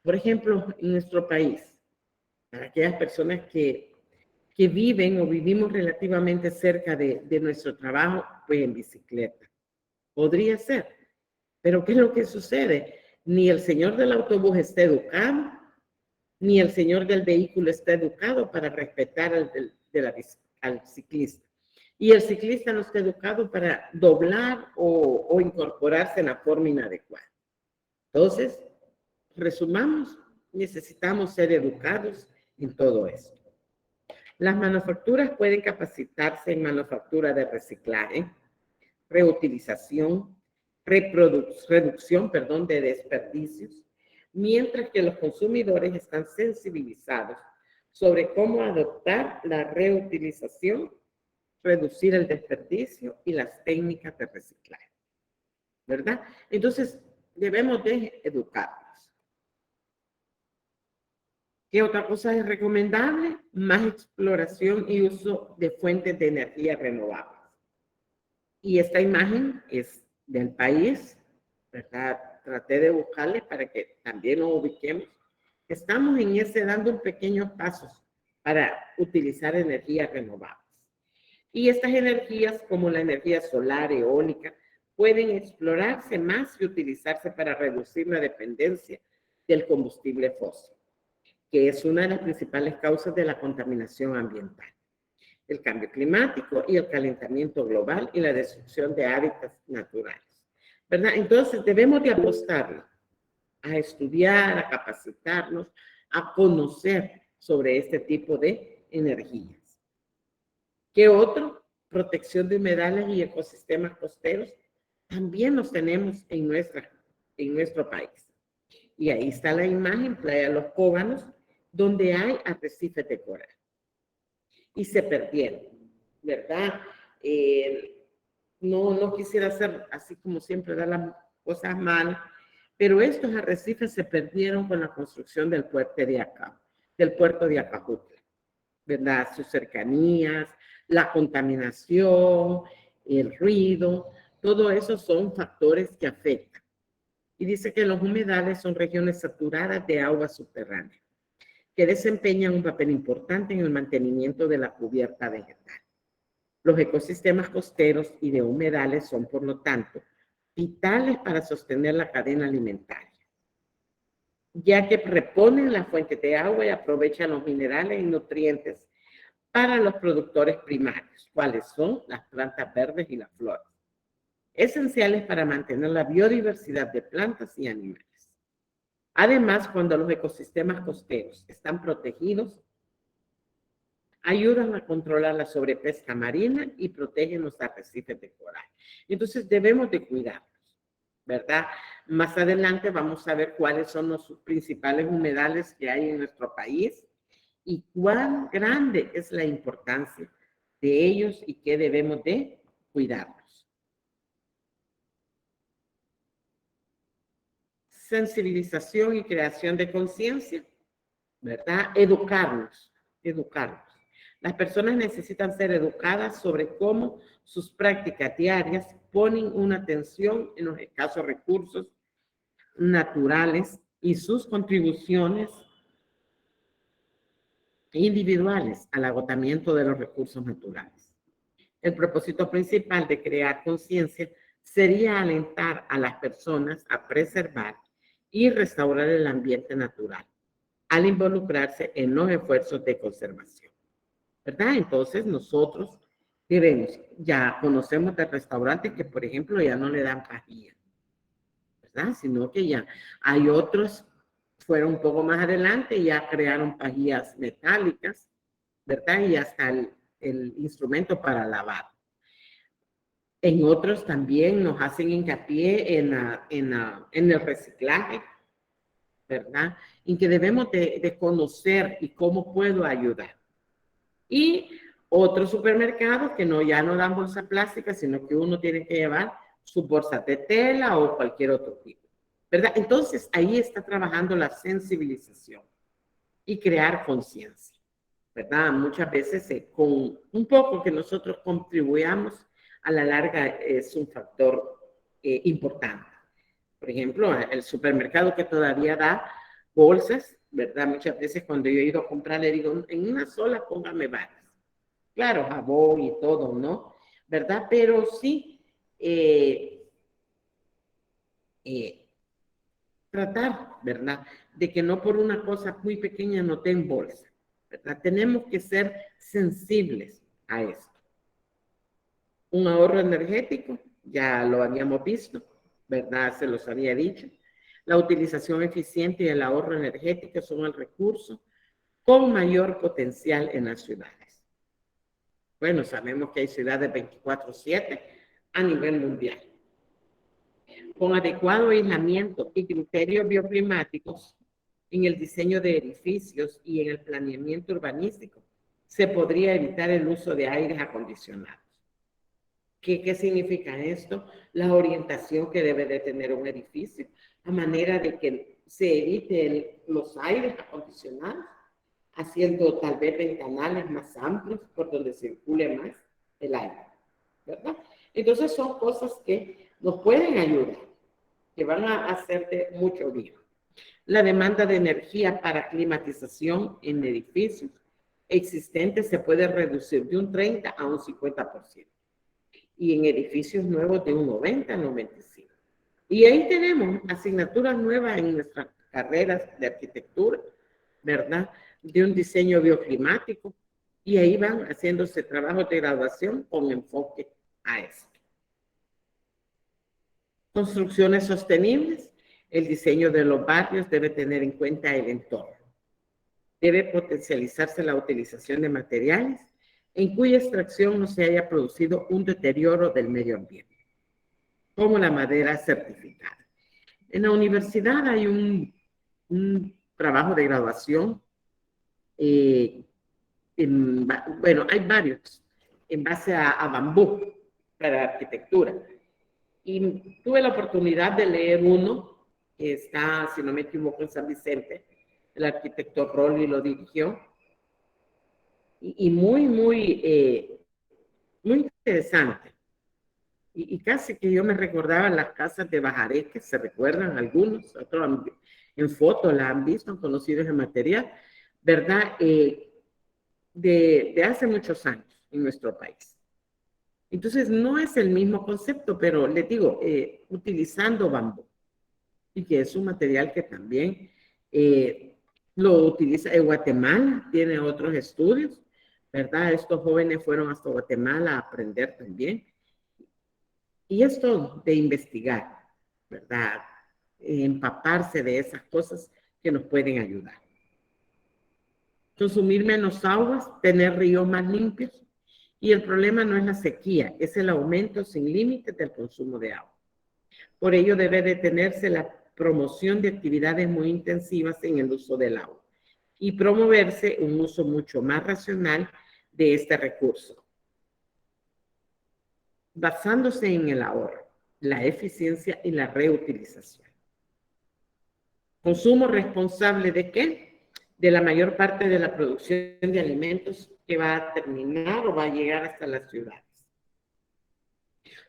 Por ejemplo, en nuestro país, para aquellas personas que viven o vivimos relativamente cerca de nuestro trabajo, pues en bicicleta. Podría ser. Pero ¿qué es lo que sucede? Ni el señor del autobús está educado, ni el señor del vehículo está educado para respetar al ciclista. Y el ciclista no está educado para doblar o incorporarse en la forma inadecuada. Entonces, resumamos, necesitamos ser educados en todo esto. Las manufacturas pueden capacitarse en manufactura de reciclaje, reutilización, reducción de desperdicios, mientras que los consumidores están sensibilizados sobre cómo adoptar la reutilización, reducir el desperdicio y las técnicas de reciclaje, ¿verdad? Entonces, debemos de educarnos. ¿Qué otra cosa es recomendable? Más exploración y uso de fuentes de energía renovables. Y esta imagen es del país, ¿verdad? Traté de buscarle para que también nos ubiquemos. Estamos en ese dando pequeños pasos para utilizar energías renovables. Y estas energías, como la energía solar, eólica, pueden explorarse más y utilizarse para reducir la dependencia del combustible fósil, que es una de las principales causas de la contaminación ambiental, el cambio climático y el calentamiento global y la destrucción de hábitats naturales, ¿verdad? Entonces debemos de apostarle a estudiar, a capacitarnos, a conocer sobre este tipo de energías. ¿Qué otro? Protección de humedales y ecosistemas costeros también los tenemos en nuestro país. Y ahí está la imagen, Playa Los Cóbanos, donde hay arrecifes de coral. Y se perdieron, ¿verdad? No quisiera hacer así como siempre, dar las cosas mal, pero estos arrecifes se perdieron con la construcción del puerto de Acajutla, ¿verdad? Sus cercanías, la contaminación, el ruido, todo eso son factores que afectan. Y dice que los humedales son regiones saturadas de agua subterránea, que desempeñan un papel importante en el mantenimiento de la cubierta vegetal. Los ecosistemas costeros y de humedales son, por lo tanto, vitales para sostener la cadena alimentaria, ya que reponen las fuentes de agua y aprovechan los minerales y nutrientes para los productores primarios, cuáles son las plantas verdes y las flores, esenciales para mantener la biodiversidad de plantas y animales. Además, cuando los ecosistemas costeros están protegidos, ayudan a controlar la sobrepesca marina y protegen los arrecifes de coral. Entonces, debemos de cuidarlos, ¿verdad? Más adelante vamos a ver cuáles son los principales humedales que hay en nuestro país y cuán grande es la importancia de ellos y que debemos de cuidarlos. Sensibilización y creación de conciencia, ¿verdad? Educarnos. Las personas necesitan ser educadas sobre cómo sus prácticas diarias ponen una atención en los escasos recursos naturales y sus contribuciones individuales al agotamiento de los recursos naturales. El propósito principal de crear conciencia sería alentar a las personas a preservar y restaurar el ambiente natural al involucrarse en los esfuerzos de conservación, ¿verdad? Entonces nosotros Diremos, ya conocemos de restaurantes que, por ejemplo, ya no le dan pajilla, ¿verdad? Sino que ya hay otros, fueron un poco más adelante y ya crearon pajillas metálicas, ¿verdad? Y hasta el instrumento para lavar. En otros también nos hacen hincapié en el reciclaje, ¿verdad? En que debemos de conocer y cómo puedo ayudar. Y otros supermercados que ya no dan bolsa plástica, sino que uno tiene que llevar su bolsa de tela o cualquier otro tipo, ¿verdad? Entonces, ahí está trabajando la sensibilización y crear conciencia, ¿verdad? Muchas veces con un poco que nosotros contribuyamos, a la larga es un factor importante. Por ejemplo, el supermercado que todavía da bolsas, ¿verdad? Muchas veces cuando yo he ido a comprar le digo, en una sola póngame varias. Claro, jabón y todo, ¿no? ¿Verdad? Pero sí, tratar, ¿verdad? De que no por una cosa muy pequeña no te bolsa, ¿verdad? Tenemos que ser sensibles a esto. Un ahorro energético, ya lo habíamos visto, ¿verdad? Se los había dicho. La utilización eficiente y el ahorro energético son el recurso con mayor potencial en las ciudades. Bueno, sabemos que hay ciudades 24/7 a nivel mundial. Con adecuado aislamiento y criterios bioclimáticos en el diseño de edificios y en el planeamiento urbanístico, se podría evitar el uso de aires acondicionados. ¿Qué significa esto? La orientación que debe de tener un edificio, a manera de que se evite los aires acondicionados, haciendo tal vez ventanales más amplios por donde circule más el aire, ¿verdad? Entonces son cosas que nos pueden ayudar, que van a hacerte mucho bien. La demanda de energía para climatización en edificios existentes se puede reducir de un 30 a un 50%. Y en edificios nuevos de un 90 a 95. Y ahí tenemos asignaturas nuevas en nuestras carreras de arquitectura, ¿verdad? De un diseño bioclimático, y ahí van haciéndose trabajos de graduación con enfoque a esto. Construcciones sostenibles. El diseño de los barrios debe tener en cuenta el entorno. Debe potencializarse la utilización de materiales en cuya extracción no se haya producido un deterioro del medio ambiente, como la madera certificada. En la universidad hay un trabajo de graduación, bueno, hay varios, en base a bambú para arquitectura. Y tuve la oportunidad de leer uno que está, si no me equivoco, en San Vicente. El arquitecto Rolli lo dirigió. Y muy interesante. Y casi que yo me recordaba las casas de Bajaré, que se recuerdan algunos, otros en fotos la han visto, han conocido ese material, ¿verdad? De hace muchos años en nuestro país. Entonces, no es el mismo concepto, pero les digo, utilizando bambú, y que es un material que también lo utiliza en Guatemala, tiene otros estudios, ¿verdad? Estos jóvenes fueron hasta Guatemala a aprender también. Y esto de investigar, ¿verdad? Empaparse de esas cosas que nos pueden ayudar. Consumir menos aguas, tener ríos más limpios. Y el problema no es la sequía, es el aumento sin límites del consumo de agua. Por ello debe detenerse la promoción de actividades muy intensivas en el uso del agua y promoverse un uso mucho más racional de este recurso, basándose en el ahorro, la eficiencia y la reutilización. ¿Consumo responsable de qué? De la mayor parte de la producción de alimentos que va a terminar o va a llegar hasta las ciudades.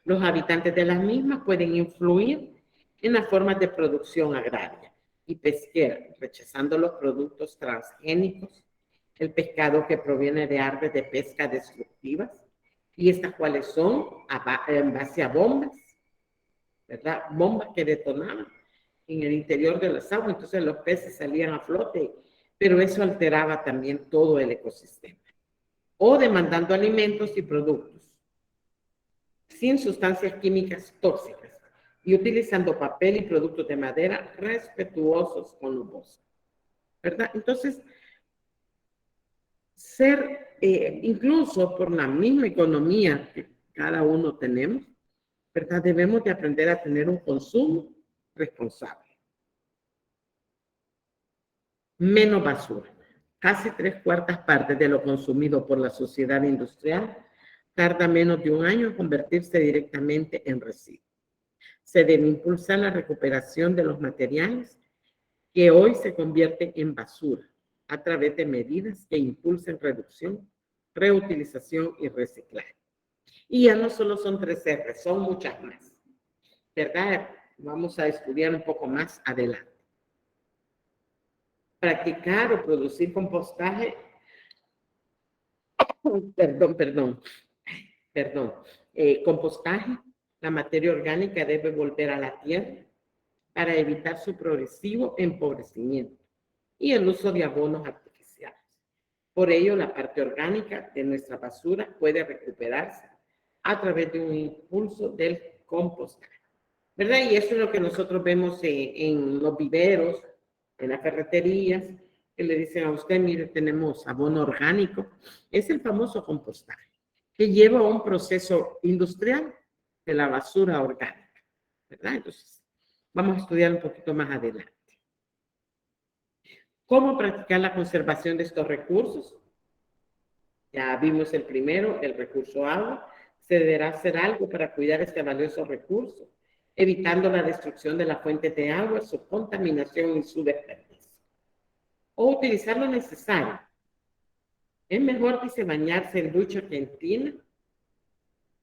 Los habitantes de las mismas pueden influir en las formas de producción agraria y pesquera, rechazando los productos transgénicos, el pescado que proviene de aves de pesca destructivas, y estas cuales son en base a bombas, ¿verdad? Bombas que detonaban en el interior de las aguas, entonces los peces salían a flote, pero eso alteraba también todo el ecosistema. O demandando alimentos y productos sin sustancias químicas tóxicas y utilizando papel y productos de madera respetuosos con los bosques, ¿verdad? Entonces, incluso por la misma economía que cada uno tenemos, ¿verdad? Debemos de aprender a tener un consumo responsable. Menos basura. Casi 3/4 de lo consumido por la sociedad industrial tarda menos de un año en convertirse directamente en residuo. Se debe impulsar la recuperación de los materiales que hoy se convierten en basura a través de medidas que impulsen reducción, reutilización y reciclaje. Y ya no solo son 3 R, son muchas más, ¿verdad? Vamos a estudiar un poco más adelante. Practicar o producir compostaje, compostaje, la materia orgánica debe volver a la tierra para evitar su progresivo empobrecimiento y el uso de abonos artificiales. Por ello, la parte orgánica de nuestra basura puede recuperarse a través de un impulso del compostaje, ¿verdad? Y eso es lo que nosotros vemos en los viveros, en las ferreterías, que le dicen a usted, mire, tenemos abono orgánico. Es el famoso compostaje, que lleva un proceso industrial de la basura orgánica, ¿verdad? Entonces, vamos a estudiar un poquito más adelante. ¿Cómo practicar la conservación de estos recursos? Ya vimos el primero, el recurso agua. Se deberá hacer algo para cuidar este valioso recurso, evitando la destrucción de las fuentes de agua, su contaminación y su desperdicio. O utilizar lo necesario. Es mejor que se bañarse en ducha que en tina.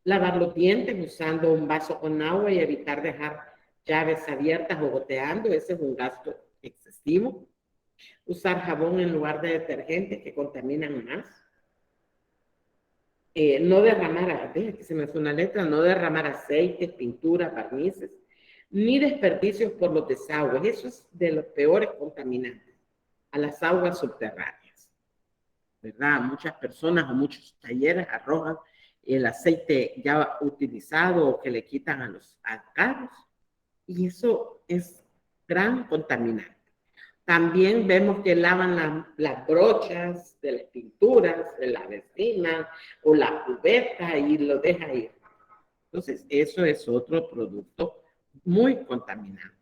Lavar los dientes usando un vaso con agua y evitar dejar llaves abiertas o goteando. Ese es un gasto excesivo. Usar jabón en lugar de detergentes que contaminan más. No derramar, que se me fue una letra, no derramar aceites, pinturas, barnices, ni desperdicios por los desagües. Eso es de los peores contaminantes, a las aguas subterráneas, ¿verdad? Muchas personas o muchos talleres arrojan el aceite ya utilizado o que le quitan a los carros, y eso es gran contaminante. También vemos que lavan las brochas de las pinturas, de la vecina o la cubeta y lo deja ir. Entonces, eso es otro producto muy contaminante,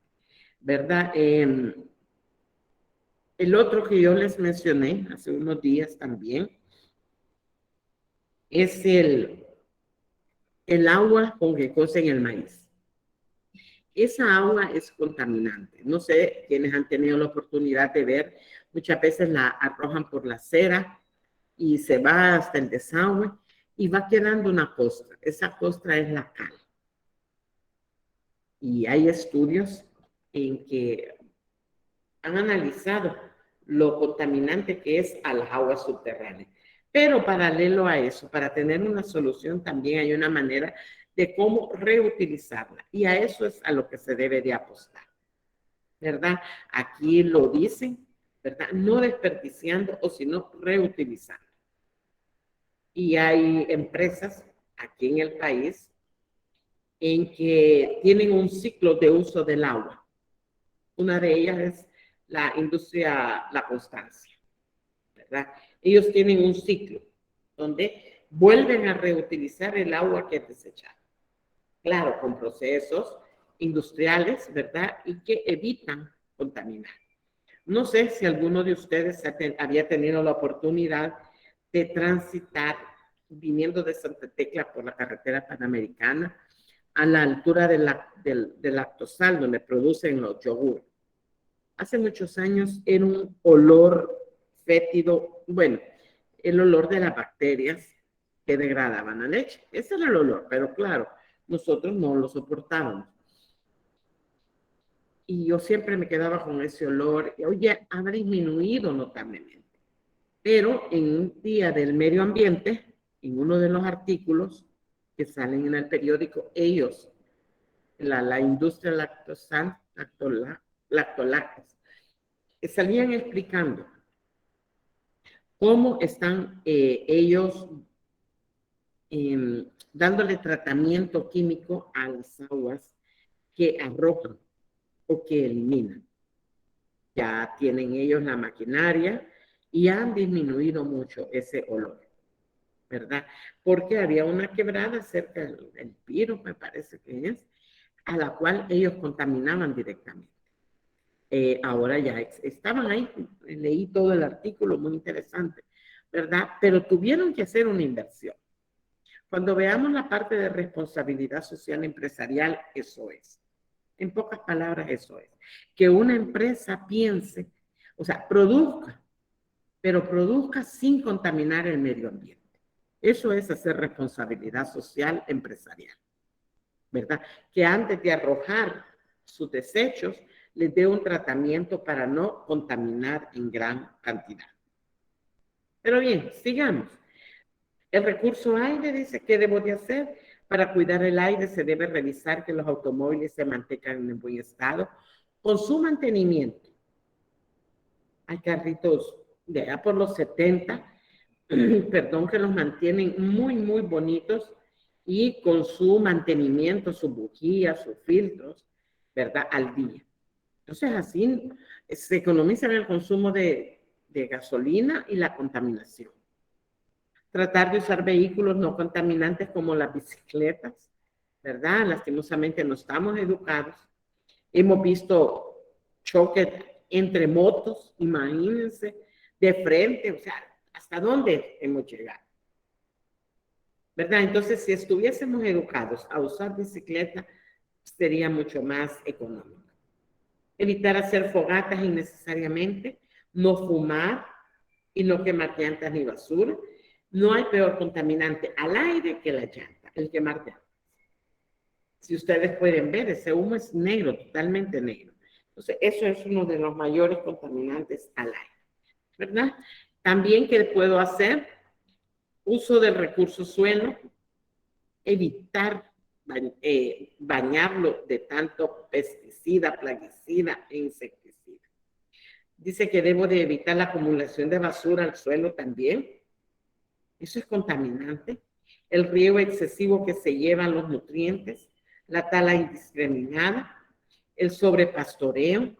¿verdad? El otro que yo les mencioné hace unos días también es el agua con que cocen el maíz. Esa agua es contaminante. No sé quiénes han tenido la oportunidad de ver, muchas veces la arrojan por la acera y se va hasta el desagüe y va quedando una costra. Esa costra es la cal. Y hay estudios en que han analizado lo contaminante que es a las aguas subterráneas. Pero paralelo a eso, para tener una solución también hay una manera de cómo reutilizarla. Y a eso es a lo que se debe de apostar, ¿verdad? Aquí lo dicen, ¿verdad? No desperdiciando o sino reutilizando. Y hay empresas aquí en el país en que tienen un ciclo de uso del agua. Una de ellas es la industria La Constancia, ¿verdad? Ellos tienen un ciclo donde vuelven a reutilizar el agua que es desechada. Claro, con procesos industriales, ¿verdad? Y que evitan contaminar. No sé si alguno de ustedes había tenido la oportunidad de transitar viniendo de Santa Tecla por la carretera panamericana a la altura del lactosal, donde producen los yogur. Hace muchos años era un olor fétido, bueno, el olor de las bacterias que degradaban la leche. Ese era el olor, pero claro, nosotros no lo soportábamos. Y yo siempre me quedaba con ese olor. Oye, ha disminuido notablemente. Pero en un día del medio ambiente, en uno de los artículos que salen en el periódico, ellos, la industria lactolácteos, salían explicando cómo están ellos dándole tratamiento químico a las aguas que arrojan o que eliminan. Ya tienen ellos la maquinaria y han disminuido mucho ese olor, ¿verdad? Porque había una quebrada cerca del Piro, me parece que es, a la cual ellos contaminaban directamente. Ahora ya estaban ahí, leí todo el artículo, muy interesante, ¿verdad? Pero tuvieron que hacer una inversión. Cuando veamos la parte de responsabilidad social empresarial, eso es. En pocas palabras, eso es. Que una empresa piense, o sea, produzca, pero produzca sin contaminar el medio ambiente. Eso es hacer responsabilidad social empresarial, ¿verdad? Que antes de arrojar sus desechos, les dé un tratamiento para no contaminar en gran cantidad. Pero bien, sigamos. El recurso aire dice, ¿qué debo de hacer? Para cuidar el aire se debe revisar que los automóviles se mantengan en buen estado con su mantenimiento. Hay carritos de allá por los 70, perdón, que los mantienen muy, muy bonitos y con su mantenimiento, sus bujías, sus filtros, ¿verdad? Al día. Entonces, así se economiza el consumo de gasolina y la contaminación. Tratar de usar vehículos no contaminantes como las bicicletas, ¿verdad? Lastimosamente no estamos educados. Hemos visto choques entre motos, imagínense, de frente, o sea, ¿hasta dónde hemos llegado? ¿Verdad? Entonces, si estuviésemos educados a usar bicicleta, sería mucho más económico. Evitar hacer fogatas innecesariamente, no fumar y no quemar llantas ni basura. No hay peor contaminante al aire que la llanta, el quemar llantas. Si ustedes pueden ver, ese humo es negro, totalmente negro. Entonces, eso es uno de los mayores contaminantes al aire, ¿verdad? También, ¿qué puedo hacer? Uso del recurso suelo, evitar bañarlo de tanto pesticida, plaguicida e insecticida. Dice que debo de evitar la acumulación de basura al suelo también. Eso es contaminante. El riego excesivo que se llevan los nutrientes, la tala indiscriminada, el sobrepastoreo,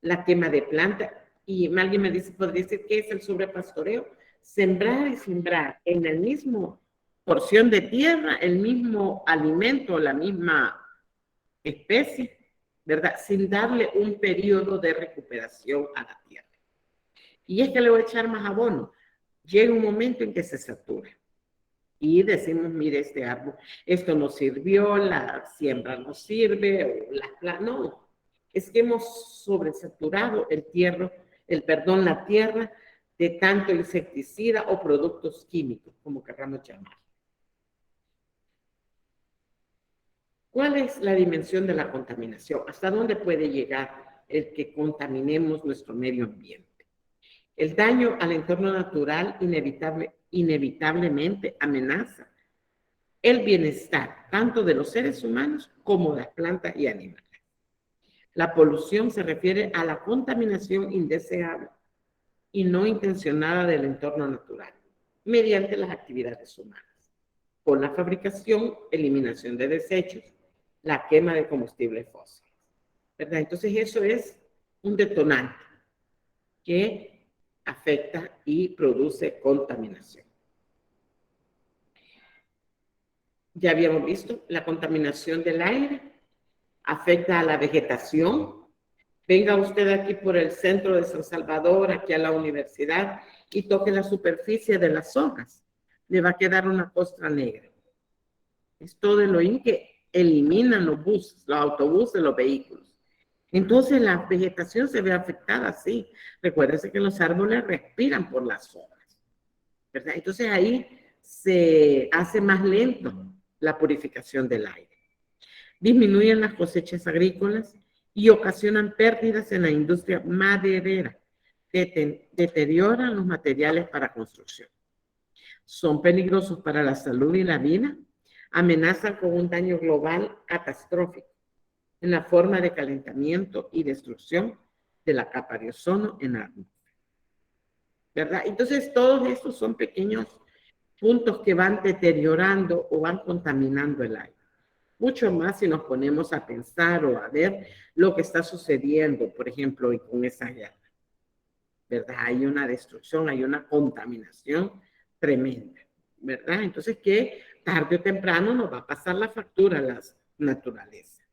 la quema de plantas. Y alguien me dice, podría decir, ¿qué es el sobrepastoreo? Sembrar y sembrar en el mismo porción de tierra, el mismo alimento, la misma especie, ¿verdad? Sin darle un periodo de recuperación a la tierra. Y es que le voy a echar más abono. Llega un momento en que se satura. Y decimos, mire, este árbol, esto no sirvió, la siembra no sirve, o no. Es que hemos sobresaturado la tierra de tanto insecticida o productos químicos, como queramos llamar. ¿Cuál es la dimensión de la contaminación? ¿Hasta dónde puede llegar el que contaminemos nuestro medio ambiente? El daño al entorno natural inevitablemente amenaza el bienestar tanto de los seres humanos como de las plantas y animales. La polución se refiere a la contaminación indeseable y no intencionada del entorno natural mediante las actividades humanas, con la fabricación, eliminación de desechos, la quema de combustibles fósiles, ¿verdad? Entonces eso es un detonante que afecta y produce contaminación. Ya habíamos visto la contaminación del aire, afecta a la vegetación. Venga usted aquí por el centro de San Salvador, aquí a la universidad, y toque la superficie de las hojas. Le va a quedar una costra negra. Es todo el hollín que eliminan los buses, los autobuses, los vehículos. Entonces la vegetación se ve afectada así. Recuérdense que los árboles respiran por las hojas, ¿verdad? Entonces ahí se hace más lento la purificación del aire. Disminuyen las cosechas agrícolas y ocasionan pérdidas en la industria maderera. Deterioran los materiales para construcción. Son peligrosos para la salud y la vida. Amenazan con un daño global catastrófico en la forma de calentamiento y destrucción de la capa de ozono en la atmósfera, ¿verdad? Entonces, todos estos son pequeños puntos que van deteriorando o van contaminando el aire. Mucho más si nos ponemos a pensar o a ver lo que está sucediendo, por ejemplo, hoy con esa guerra, ¿verdad? Hay una destrucción, hay una contaminación tremenda, ¿verdad? Entonces, que tarde o temprano nos va a pasar la factura a la naturaleza.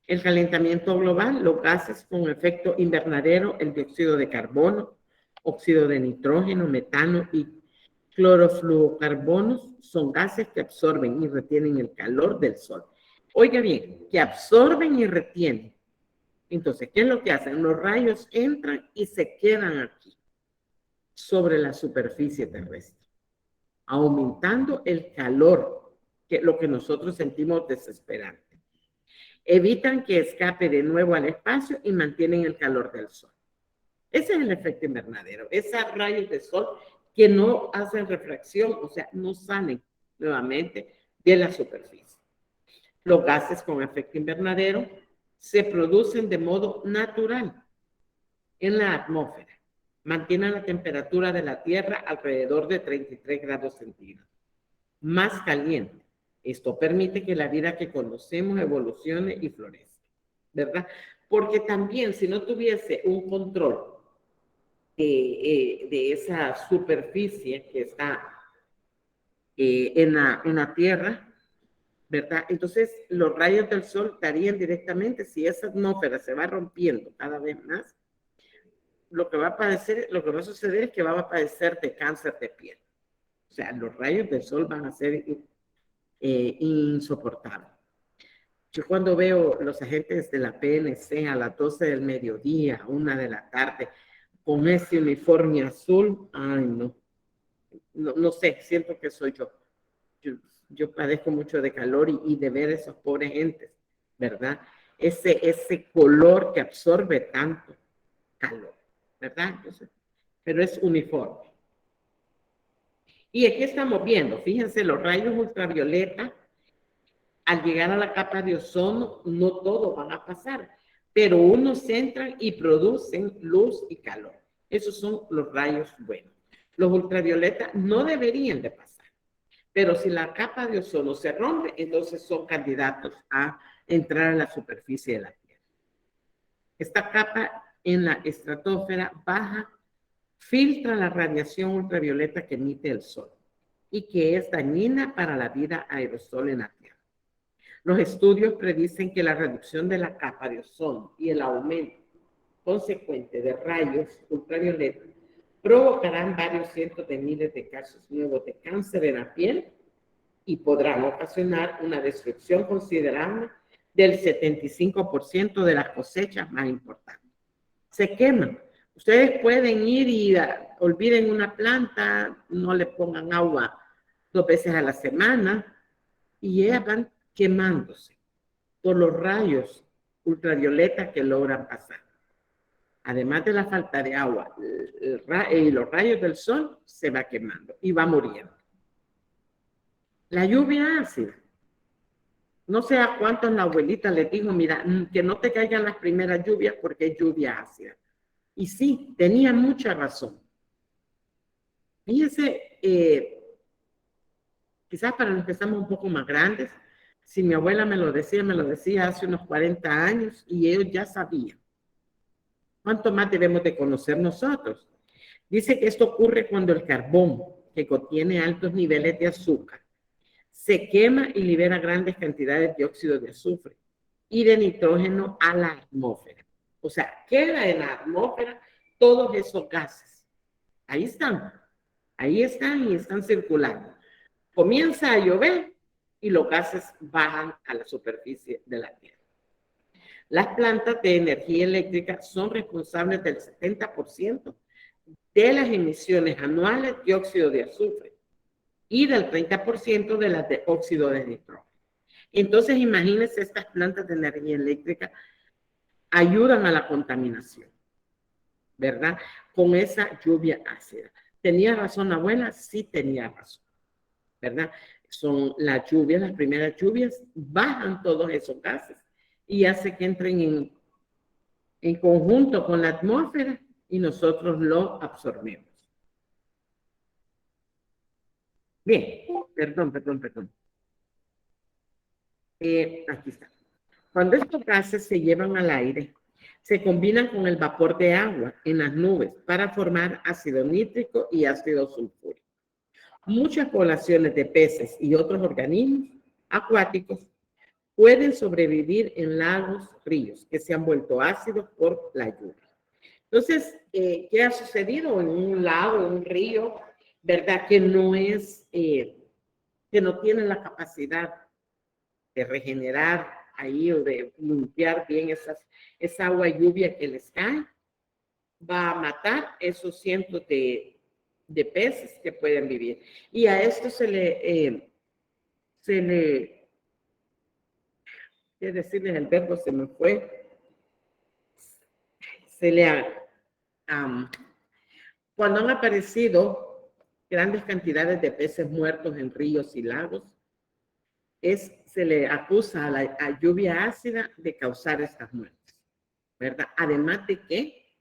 El calentamiento global, los gases con efecto invernadero, el dióxido de carbono, óxido de nitrógeno, metano y clorofluorocarbonos son gases que absorben y retienen el calor del sol. Oiga bien, que absorben y retienen. Entonces, ¿qué es lo que hacen? Los rayos entran y se quedan aquí, sobre la superficie terrestre, aumentando el calor, que es lo que nosotros sentimos desesperante. Evitan que escape de nuevo al espacio y mantienen el calor del sol. Ese es el efecto invernadero, esos rayos de sol que no hacen refracción, o sea, no salen nuevamente de la superficie. Los gases con efecto invernadero se producen de modo natural en la atmósfera. Mantienen la temperatura de la Tierra alrededor de 33 grados centígrados, más caliente. Esto permite que la vida que conocemos evolucione y florezca, ¿verdad? Porque también si no tuviese un control de esa superficie que está en la Tierra, ¿verdad? Entonces los rayos del sol darían directamente, si esa atmósfera se va rompiendo cada vez más, lo que va a suceder es que va a padecer de cáncer de piel. O sea, los rayos del sol van a ser insoportables. Yo cuando veo los agentes de la PNC a las 12 del mediodía, 1 de la tarde, con ese uniforme azul, ay no sé, siento que soy yo. Yo padezco mucho de calor y de ver esos pobres gentes, ¿verdad? Ese color que absorbe tanto calor, ¿verdad? Entonces, pero es uniforme. Y aquí estamos viendo, fíjense, los rayos ultravioleta, al llegar a la capa de ozono, no todos van a pasar, pero unos entran y producen luz y calor. Esos son los rayos buenos. Los ultravioletas no deberían de pasar, pero si la capa de ozono se rompe, entonces son candidatos a entrar a la superficie de la Tierra. Esta capa en la estratosfera baja filtra la radiación ultravioleta que emite el Sol y que es dañina para la vida aerosol en la Tierra. Los estudios predicen que la reducción de la capa de ozono y el aumento consecuente de rayos ultravioleta provocarán varios cientos de miles de casos nuevos de cáncer en la piel y podrán ocasionar una destrucción considerable del 75% de las cosechas más importantes. Se queman. Ustedes pueden ir y olviden una planta, no le pongan agua 2 veces a la semana y ellas van quemándose por los rayos ultravioleta que logran pasar. Además de la falta de agua y los rayos del sol, se va quemando y va muriendo. La lluvia ácida. No sé a cuántos la abuelita les dijo, mira, que no te caigan las primeras lluvias porque es lluvia ácida. Y sí, tenía mucha razón. Fíjense, quizás para los que estamos un poco más grandes, si mi abuela me lo decía hace unos 40 años y ellos ya sabían. ¿Cuánto más debemos de conocer nosotros? Dice que esto ocurre cuando el carbón, que contiene altos niveles de azúcar, se quema y libera grandes cantidades de óxido de azufre y de nitrógeno a la atmósfera. O sea, queda en la atmósfera todos esos gases. Ahí están y están circulando. Comienza a llover y los gases bajan a la superficie de la Tierra. Las plantas de energía eléctrica son responsables del 70% de las emisiones anuales de óxido de azufre y del 30% de las de óxido de nitrógeno. Entonces, imagínense, estas plantas de energía eléctrica ayudan a la contaminación, ¿verdad? Con esa lluvia ácida. ¿Tenía razón la abuela? Sí tenía razón, ¿verdad? Son las lluvias, las primeras lluvias, bajan todos esos gases y hace que entren en conjunto con la atmósfera y nosotros lo absorbemos. Bien, perdón. Aquí está. Cuando estos gases se llevan al aire, se combinan con el vapor de agua en las nubes para formar ácido nítrico y ácido sulfúrico. Muchas poblaciones de peces y otros organismos acuáticos pueden sobrevivir en lagos, ríos, que se han vuelto ácidos por la lluvia. Entonces, ¿qué ha sucedido en un lago, en un río, verdad? Que no tiene la capacidad de regenerar ahí o de limpiar bien esa agua lluvia que les cae, va a matar esos cientos de peces que pueden vivir. Y a esto ¿qué decirles? El verbo se me fue, cuando han aparecido grandes cantidades de peces muertos en ríos y lagos, se le acusa a lluvia ácida de causar estas muertes, ¿verdad? Además de que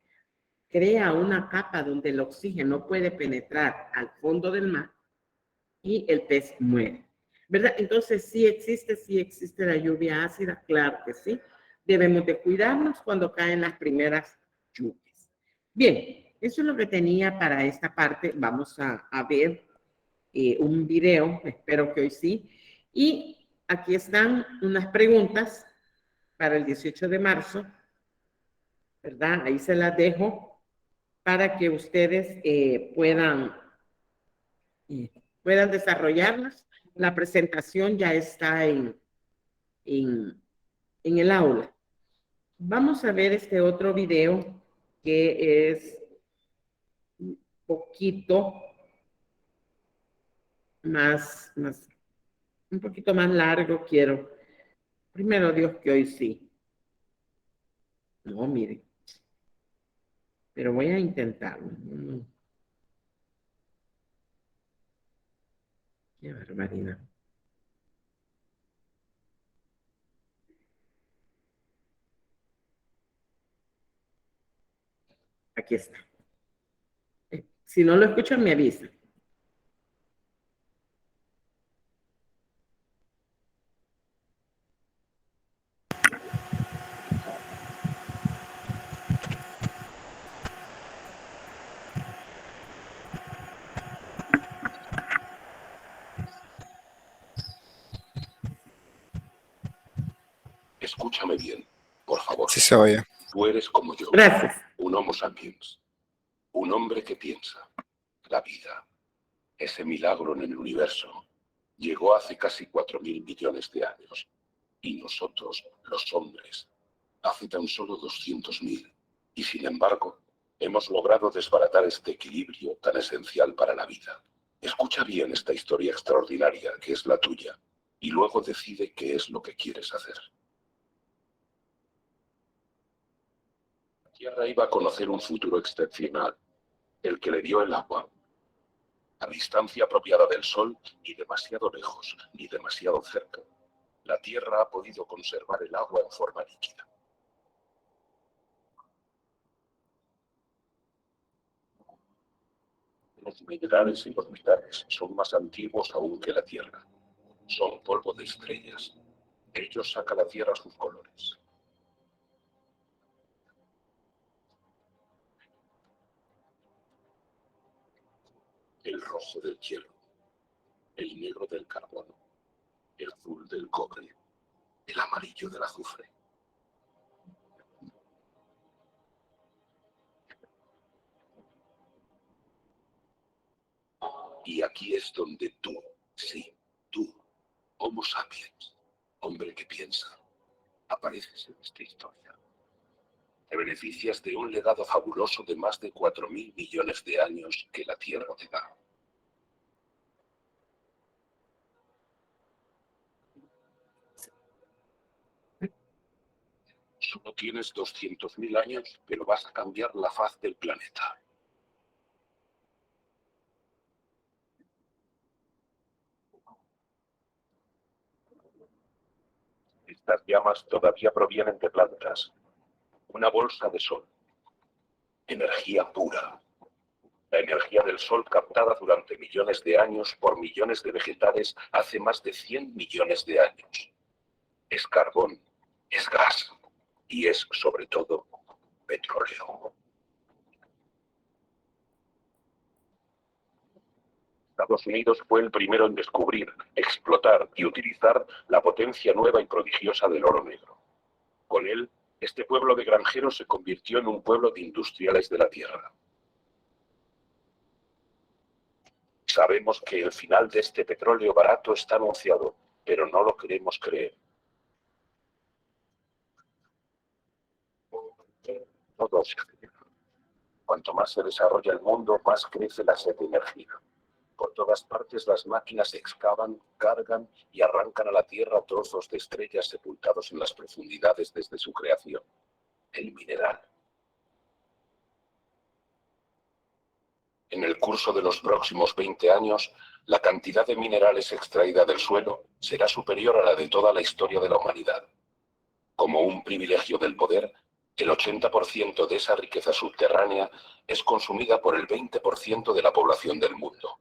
crea una capa donde el oxígeno puede penetrar al fondo del mar y el pez muere, ¿verdad? Entonces, sí existe la lluvia ácida, claro que sí. Debemos de cuidarnos cuando caen las primeras lluvias. Bien, eso es lo que tenía para esta parte. Vamos a ver un video, espero que hoy sí. Y aquí están unas preguntas para el 18 de marzo, ¿verdad? Ahí se las dejo para que ustedes puedan desarrollarlas. La presentación ya está en el aula. Vamos a ver este otro video que es un poquito un poquito más largo quiero. Primero Dios que hoy sí. No, mire. Pero voy a intentarlo. Qué barbaridad. Aquí está. Si no lo escuchan, me avisan. Escúchame bien, por favor. Sí se oye. Tú eres como yo. Gracias. Un Homo sapiens. Un hombre que piensa. La vida, ese milagro en el universo, llegó hace casi 4.000 millones de años. Y nosotros, los hombres, hace tan solo 200.000. Y sin embargo, hemos logrado desbaratar este equilibrio tan esencial para la vida. Escucha bien esta historia extraordinaria que es la tuya. Y luego decide qué es lo que quieres hacer. La Tierra iba a conocer un futuro excepcional, el que le dio el agua. A distancia apropiada del Sol, ni demasiado lejos, ni demasiado cerca. La Tierra ha podido conservar el agua en forma líquida. Los minerales y los metales son más antiguos aún que la Tierra. Son polvo de estrellas. Ellos sacan a la Tierra sus colores. El rojo del hierro, el negro del carbono, el azul del cobre, el amarillo del azufre. Y aquí es donde tú, sí, tú, Homo sapiens, hombre que piensa, apareces en esta historia. Te beneficias de un legado fabuloso de más de 4.000 millones de años que la Tierra te da. Solo tienes 200.000 años, pero vas a cambiar la faz del planeta. Estas llamas todavía provienen de plantas. Una bolsa de sol. Energía pura. La energía del Sol captada durante millones de años por millones de vegetales hace más de 100 millones de años. Es carbón, es gas y es, sobre todo, petróleo. Estados Unidos fue el primero en descubrir, explotar y utilizar la potencia nueva y prodigiosa del oro negro. Con él, este pueblo de granjeros se convirtió en un pueblo de industriales de la tierra. Sabemos que el final de este petróleo barato está anunciado, pero no lo queremos creer. Todo se acelera. Cuanto más se desarrolla el mundo, más crece la sed de energía. Por todas partes las máquinas excavan, cargan y arrancan a la Tierra trozos de estrellas sepultados en las profundidades desde su creación. El mineral. En el curso de los próximos 20 años, la cantidad de minerales extraída del suelo será superior a la de toda la historia de la humanidad. Como un privilegio del poder, el 80% de esa riqueza subterránea es consumida por el 20% de la población del mundo.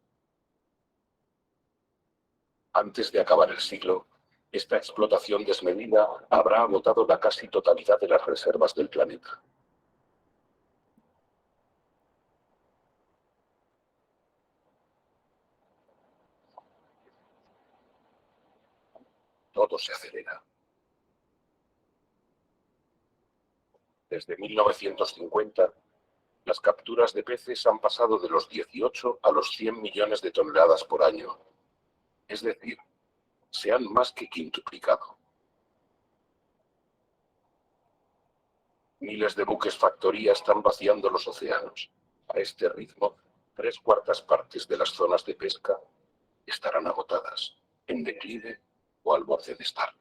Antes de acabar el siglo, esta explotación desmedida habrá agotado la casi totalidad de las reservas del planeta. Todo se acelera. Desde 1950, las capturas de peces han pasado de los 18 a los 100 millones de toneladas por año. Es decir, se han más que quintuplicado. Miles de buques factoría están vaciando los océanos. A este ritmo, 3/4 partes de las zonas de pesca estarán agotadas, en declive o al borde de estarlo.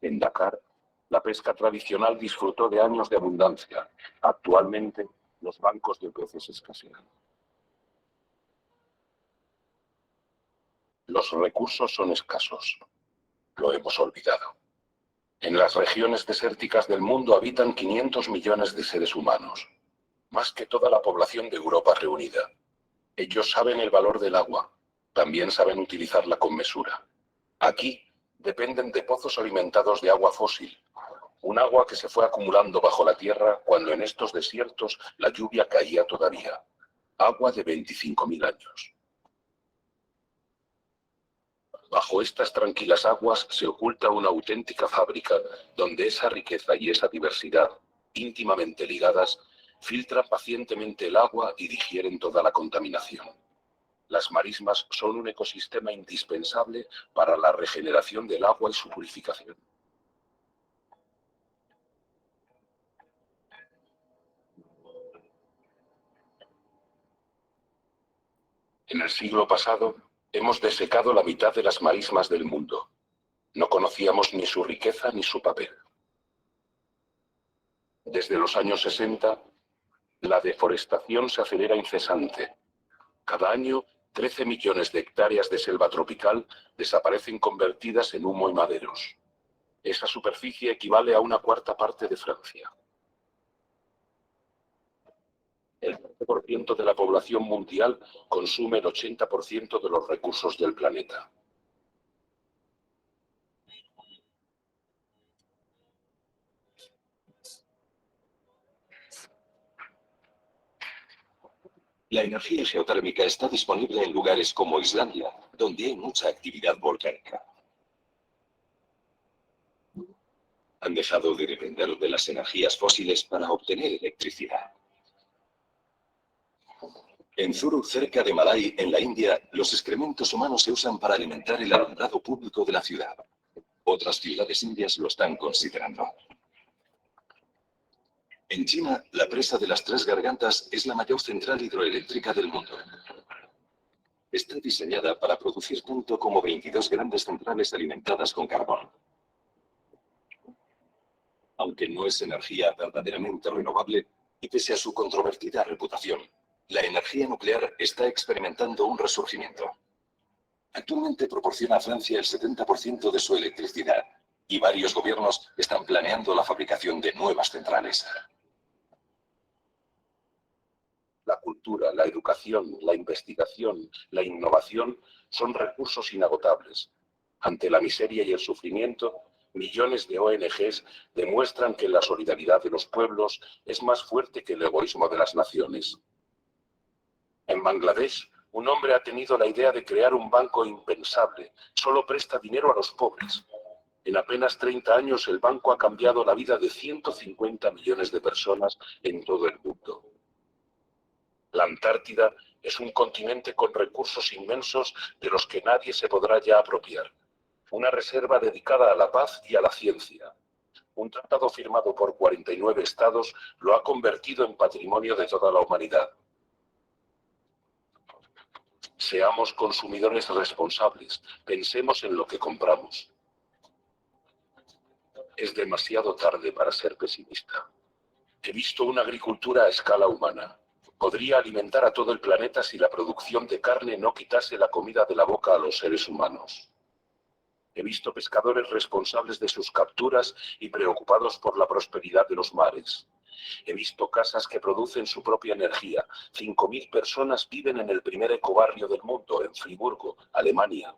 En Dakar, la pesca tradicional disfrutó de años de abundancia. Actualmente, los bancos de peces escasean. Los recursos son escasos. Lo hemos olvidado. En las regiones desérticas del mundo habitan 500 millones de seres humanos, más que toda la población de Europa reunida. Ellos saben el valor del agua, también saben utilizarla con mesura. Aquí dependen de pozos alimentados de agua fósil, un agua que se fue acumulando bajo la tierra cuando en estos desiertos la lluvia caía todavía. Agua de 25.000 años. Bajo estas tranquilas aguas se oculta una auténtica fábrica donde esa riqueza y esa diversidad, íntimamente ligadas, filtran pacientemente el agua y digieren toda la contaminación. Las marismas son un ecosistema indispensable para la regeneración del agua y su purificación. En el siglo pasado, hemos desecado la mitad de las marismas del mundo. No conocíamos ni su riqueza ni su papel. Desde los años 60, la deforestación se acelera incesante. Cada año, 13 millones de hectáreas de selva tropical desaparecen convertidas en humo y maderos. Esa superficie equivale a 1/4 parte de Francia. El 20% de la población mundial consume el 80% de los recursos del planeta. La energía geotérmica está disponible en lugares como Islandia, donde hay mucha actividad volcánica. Han dejado de depender de las energías fósiles para obtener electricidad. En Zuru, cerca de Malay, en la India, los excrementos humanos se usan para alimentar el alumbrado público de la ciudad. Otras ciudades indias lo están considerando. En China, la presa de las Tres Gargantas es la mayor central hidroeléctrica del mundo. Está diseñada para producir tanto como 22 grandes centrales alimentadas con carbón. Aunque no es energía verdaderamente renovable, y pese a su controvertida reputación, la energía nuclear está experimentando un resurgimiento. Actualmente proporciona a Francia el 70% de su electricidad y varios gobiernos están planeando la fabricación de nuevas centrales. La cultura, la educación, la investigación, la innovación son recursos inagotables. Ante la miseria y el sufrimiento, millones de ONGs demuestran que la solidaridad de los pueblos es más fuerte que el egoísmo de las naciones. En Bangladesh, un hombre ha tenido la idea de crear un banco impensable. Solo presta dinero a los pobres. En apenas 30 años, el banco ha cambiado la vida de 150 millones de personas en todo el mundo. La Antártida es un continente con recursos inmensos de los que nadie se podrá ya apropiar. Una reserva dedicada a la paz y a la ciencia. Un tratado firmado por 49 estados lo ha convertido en patrimonio de toda la humanidad. Seamos consumidores responsables. Pensemos en lo que compramos. Es demasiado tarde para ser pesimista. He visto una agricultura a escala humana. Podría alimentar a todo el planeta si la producción de carne no quitase la comida de la boca a los seres humanos. He visto pescadores responsables de sus capturas y preocupados por la prosperidad de los mares. He visto casas que producen su propia energía. 5.000 personas viven en el primer ecobarrio del mundo, en Friburgo, Alemania.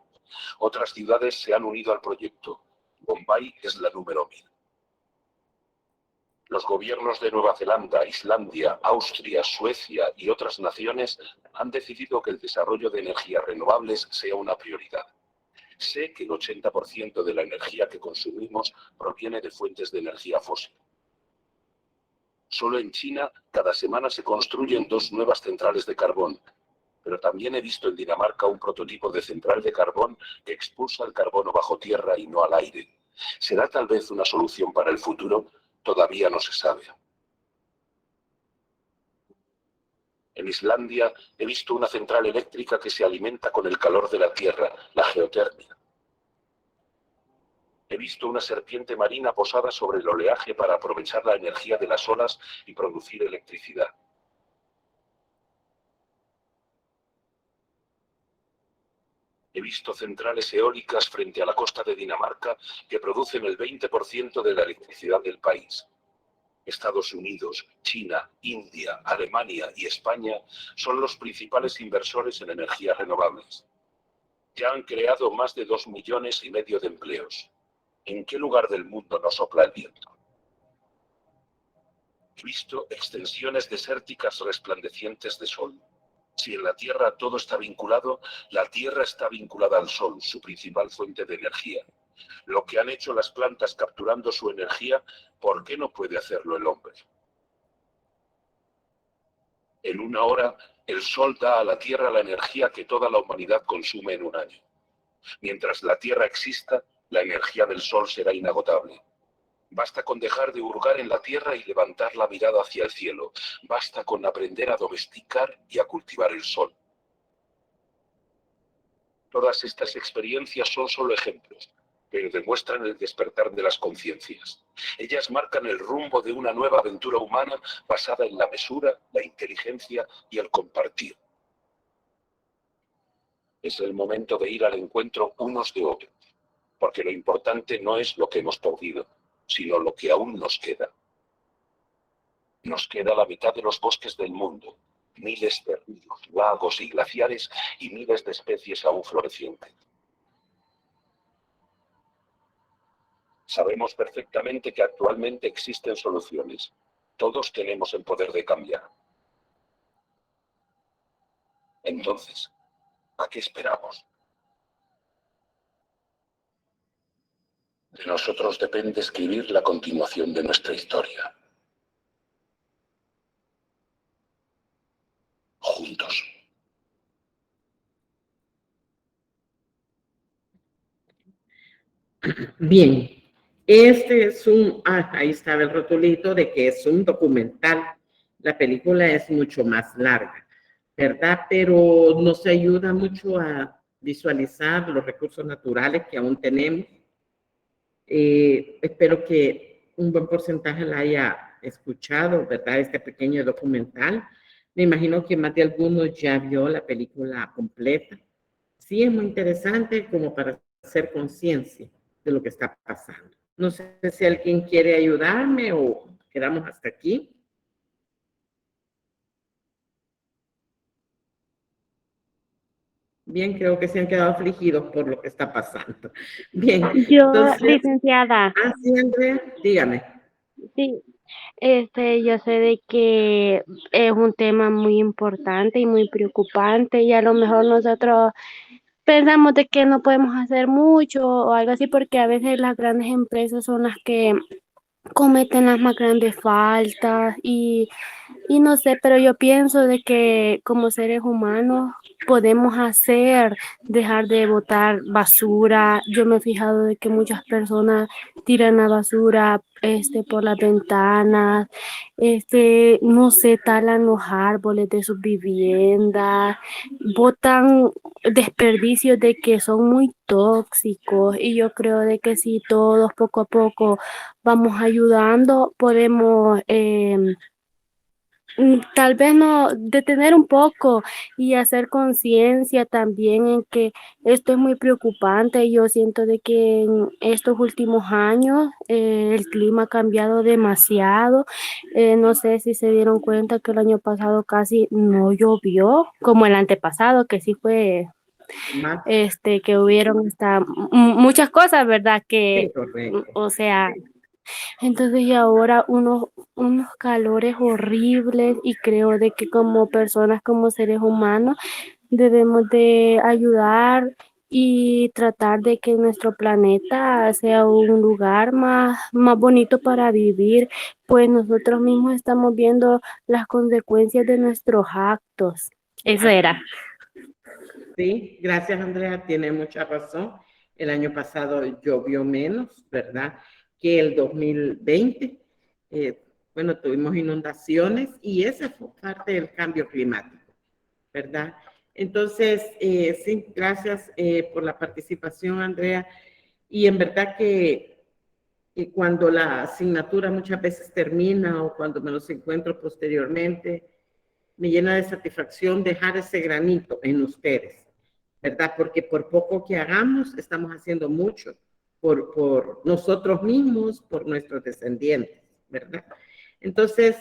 Otras ciudades se han unido al proyecto. Bombay es la número 1000. Los gobiernos de Nueva Zelanda, Islandia, Austria, Suecia y otras naciones han decidido que el desarrollo de energías renovables sea una prioridad. Sé que el 80% de la energía que consumimos proviene de fuentes de energía fósil. Solo en China, cada semana se construyen 2 nuevas centrales de carbón. Pero también he visto en Dinamarca un prototipo de central de carbón que expulsa el carbono bajo tierra y no al aire. ¿Será tal vez una solución para el futuro? Todavía no se sabe. En Islandia he visto una central eléctrica que se alimenta con el calor de la tierra, la geotermia. He visto una serpiente marina posada sobre el oleaje para aprovechar la energía de las olas y producir electricidad. He visto centrales eólicas frente a la costa de Dinamarca que producen el 20% de la electricidad del país. Estados Unidos, China, India, Alemania y España son los principales inversores en energías renovables. Ya han creado más de 2,5 millones de empleos. ¿En qué lugar del mundo no sopla el viento? He visto extensiones desérticas resplandecientes de sol. Si en la Tierra todo está vinculado, la Tierra está vinculada al Sol, su principal fuente de energía. Lo que han hecho las plantas capturando su energía, ¿por qué no puede hacerlo el hombre? En 1 hora, el Sol da a la Tierra la energía que toda la humanidad consume en 1 año. Mientras la Tierra exista, la energía del Sol será inagotable. Basta con dejar de hurgar en la tierra y levantar la mirada hacia el cielo. Basta con aprender a domesticar y a cultivar el sol. Todas estas experiencias son solo ejemplos, pero demuestran el despertar de las conciencias. Ellas marcan el rumbo de una nueva aventura humana basada en la mesura, la inteligencia y el compartir. Es el momento de ir al encuentro unos de otros, porque lo importante no es lo que hemos perdido, sino lo que aún nos queda. Nos queda la mitad de los bosques del mundo, miles de ríos, lagos y glaciares y miles de especies aún florecientes. Sabemos perfectamente que actualmente existen soluciones. Todos tenemos el poder de cambiar. Entonces, ¿a qué esperamos? De nosotros depende escribir la continuación de nuestra historia. Juntos. Bien, este es ahí estaba el rotulito de que es un documental. La película es mucho más larga, ¿verdad? Pero nos ayuda mucho a visualizar los recursos naturales que aún tenemos. Espero que un buen porcentaje la haya escuchado, ¿verdad? Este pequeño documental. Me imagino que más de algunos ya vio la película completa. Sí, es muy interesante como para hacer conciencia de lo que está pasando. No sé si alguien quiere ayudarme o quedamos hasta aquí. Bien, creo que se han quedado afligidos por lo que está pasando. Bien, Yo, entonces, licenciada, sí, Andrea, dígame. sí, yo sé de que es un tema muy importante y muy preocupante y a lo mejor nosotros pensamos de que no podemos hacer mucho o algo así porque a veces las grandes empresas son las que cometen las más grandes faltas y no sé, pero yo pienso de que como seres humanos podemos hacer, dejar de botar basura. Yo me he fijado de que muchas personas tiran la basura por las ventanas, no sé, talan los árboles de sus viviendas, botan desperdicios de que son muy tóxicos y yo creo de que si todos poco a poco vamos ayudando, podemos tal vez no detener un poco y hacer conciencia también en que esto es muy preocupante. Yo siento de que en estos últimos años el clima ha cambiado demasiado. No sé si se dieron cuenta que el año pasado casi no llovió, como el antepasado, que sí fue, Más, que hubieron hasta muchas cosas, ¿verdad? sí, Que, correcto. o sea, entonces y ahora unos calores horribles y creo de que como personas, como seres humanos, debemos de ayudar y tratar de que nuestro planeta sea un lugar más bonito para vivir, pues nosotros mismos estamos viendo las consecuencias de nuestros actos. Eso era. Sí, gracias, Andrea, tiene mucha razón. El año pasado llovió menos, ¿verdad? Que el 2020. Bueno, tuvimos inundaciones y esa fue parte del cambio climático, ¿verdad? Entonces, sí, gracias por la participación, Andrea. Y en verdad que cuando la asignatura muchas veces termina o cuando me los encuentro posteriormente, me llena de satisfacción dejar ese granito en ustedes, ¿verdad? Porque por poco que hagamos, estamos haciendo mucho por nosotros mismos, por nuestros descendientes, ¿verdad? Entonces,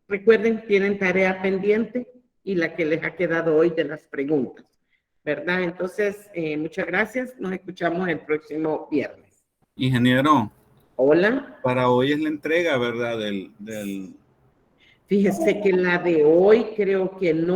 recuerden, tienen tarea pendiente y la que les ha quedado hoy de las preguntas, ¿verdad? Entonces, muchas gracias. Nos escuchamos el próximo viernes. Ingeniero, Hola. para hoy es la entrega, ¿verdad? Fíjese que la de hoy creo que no.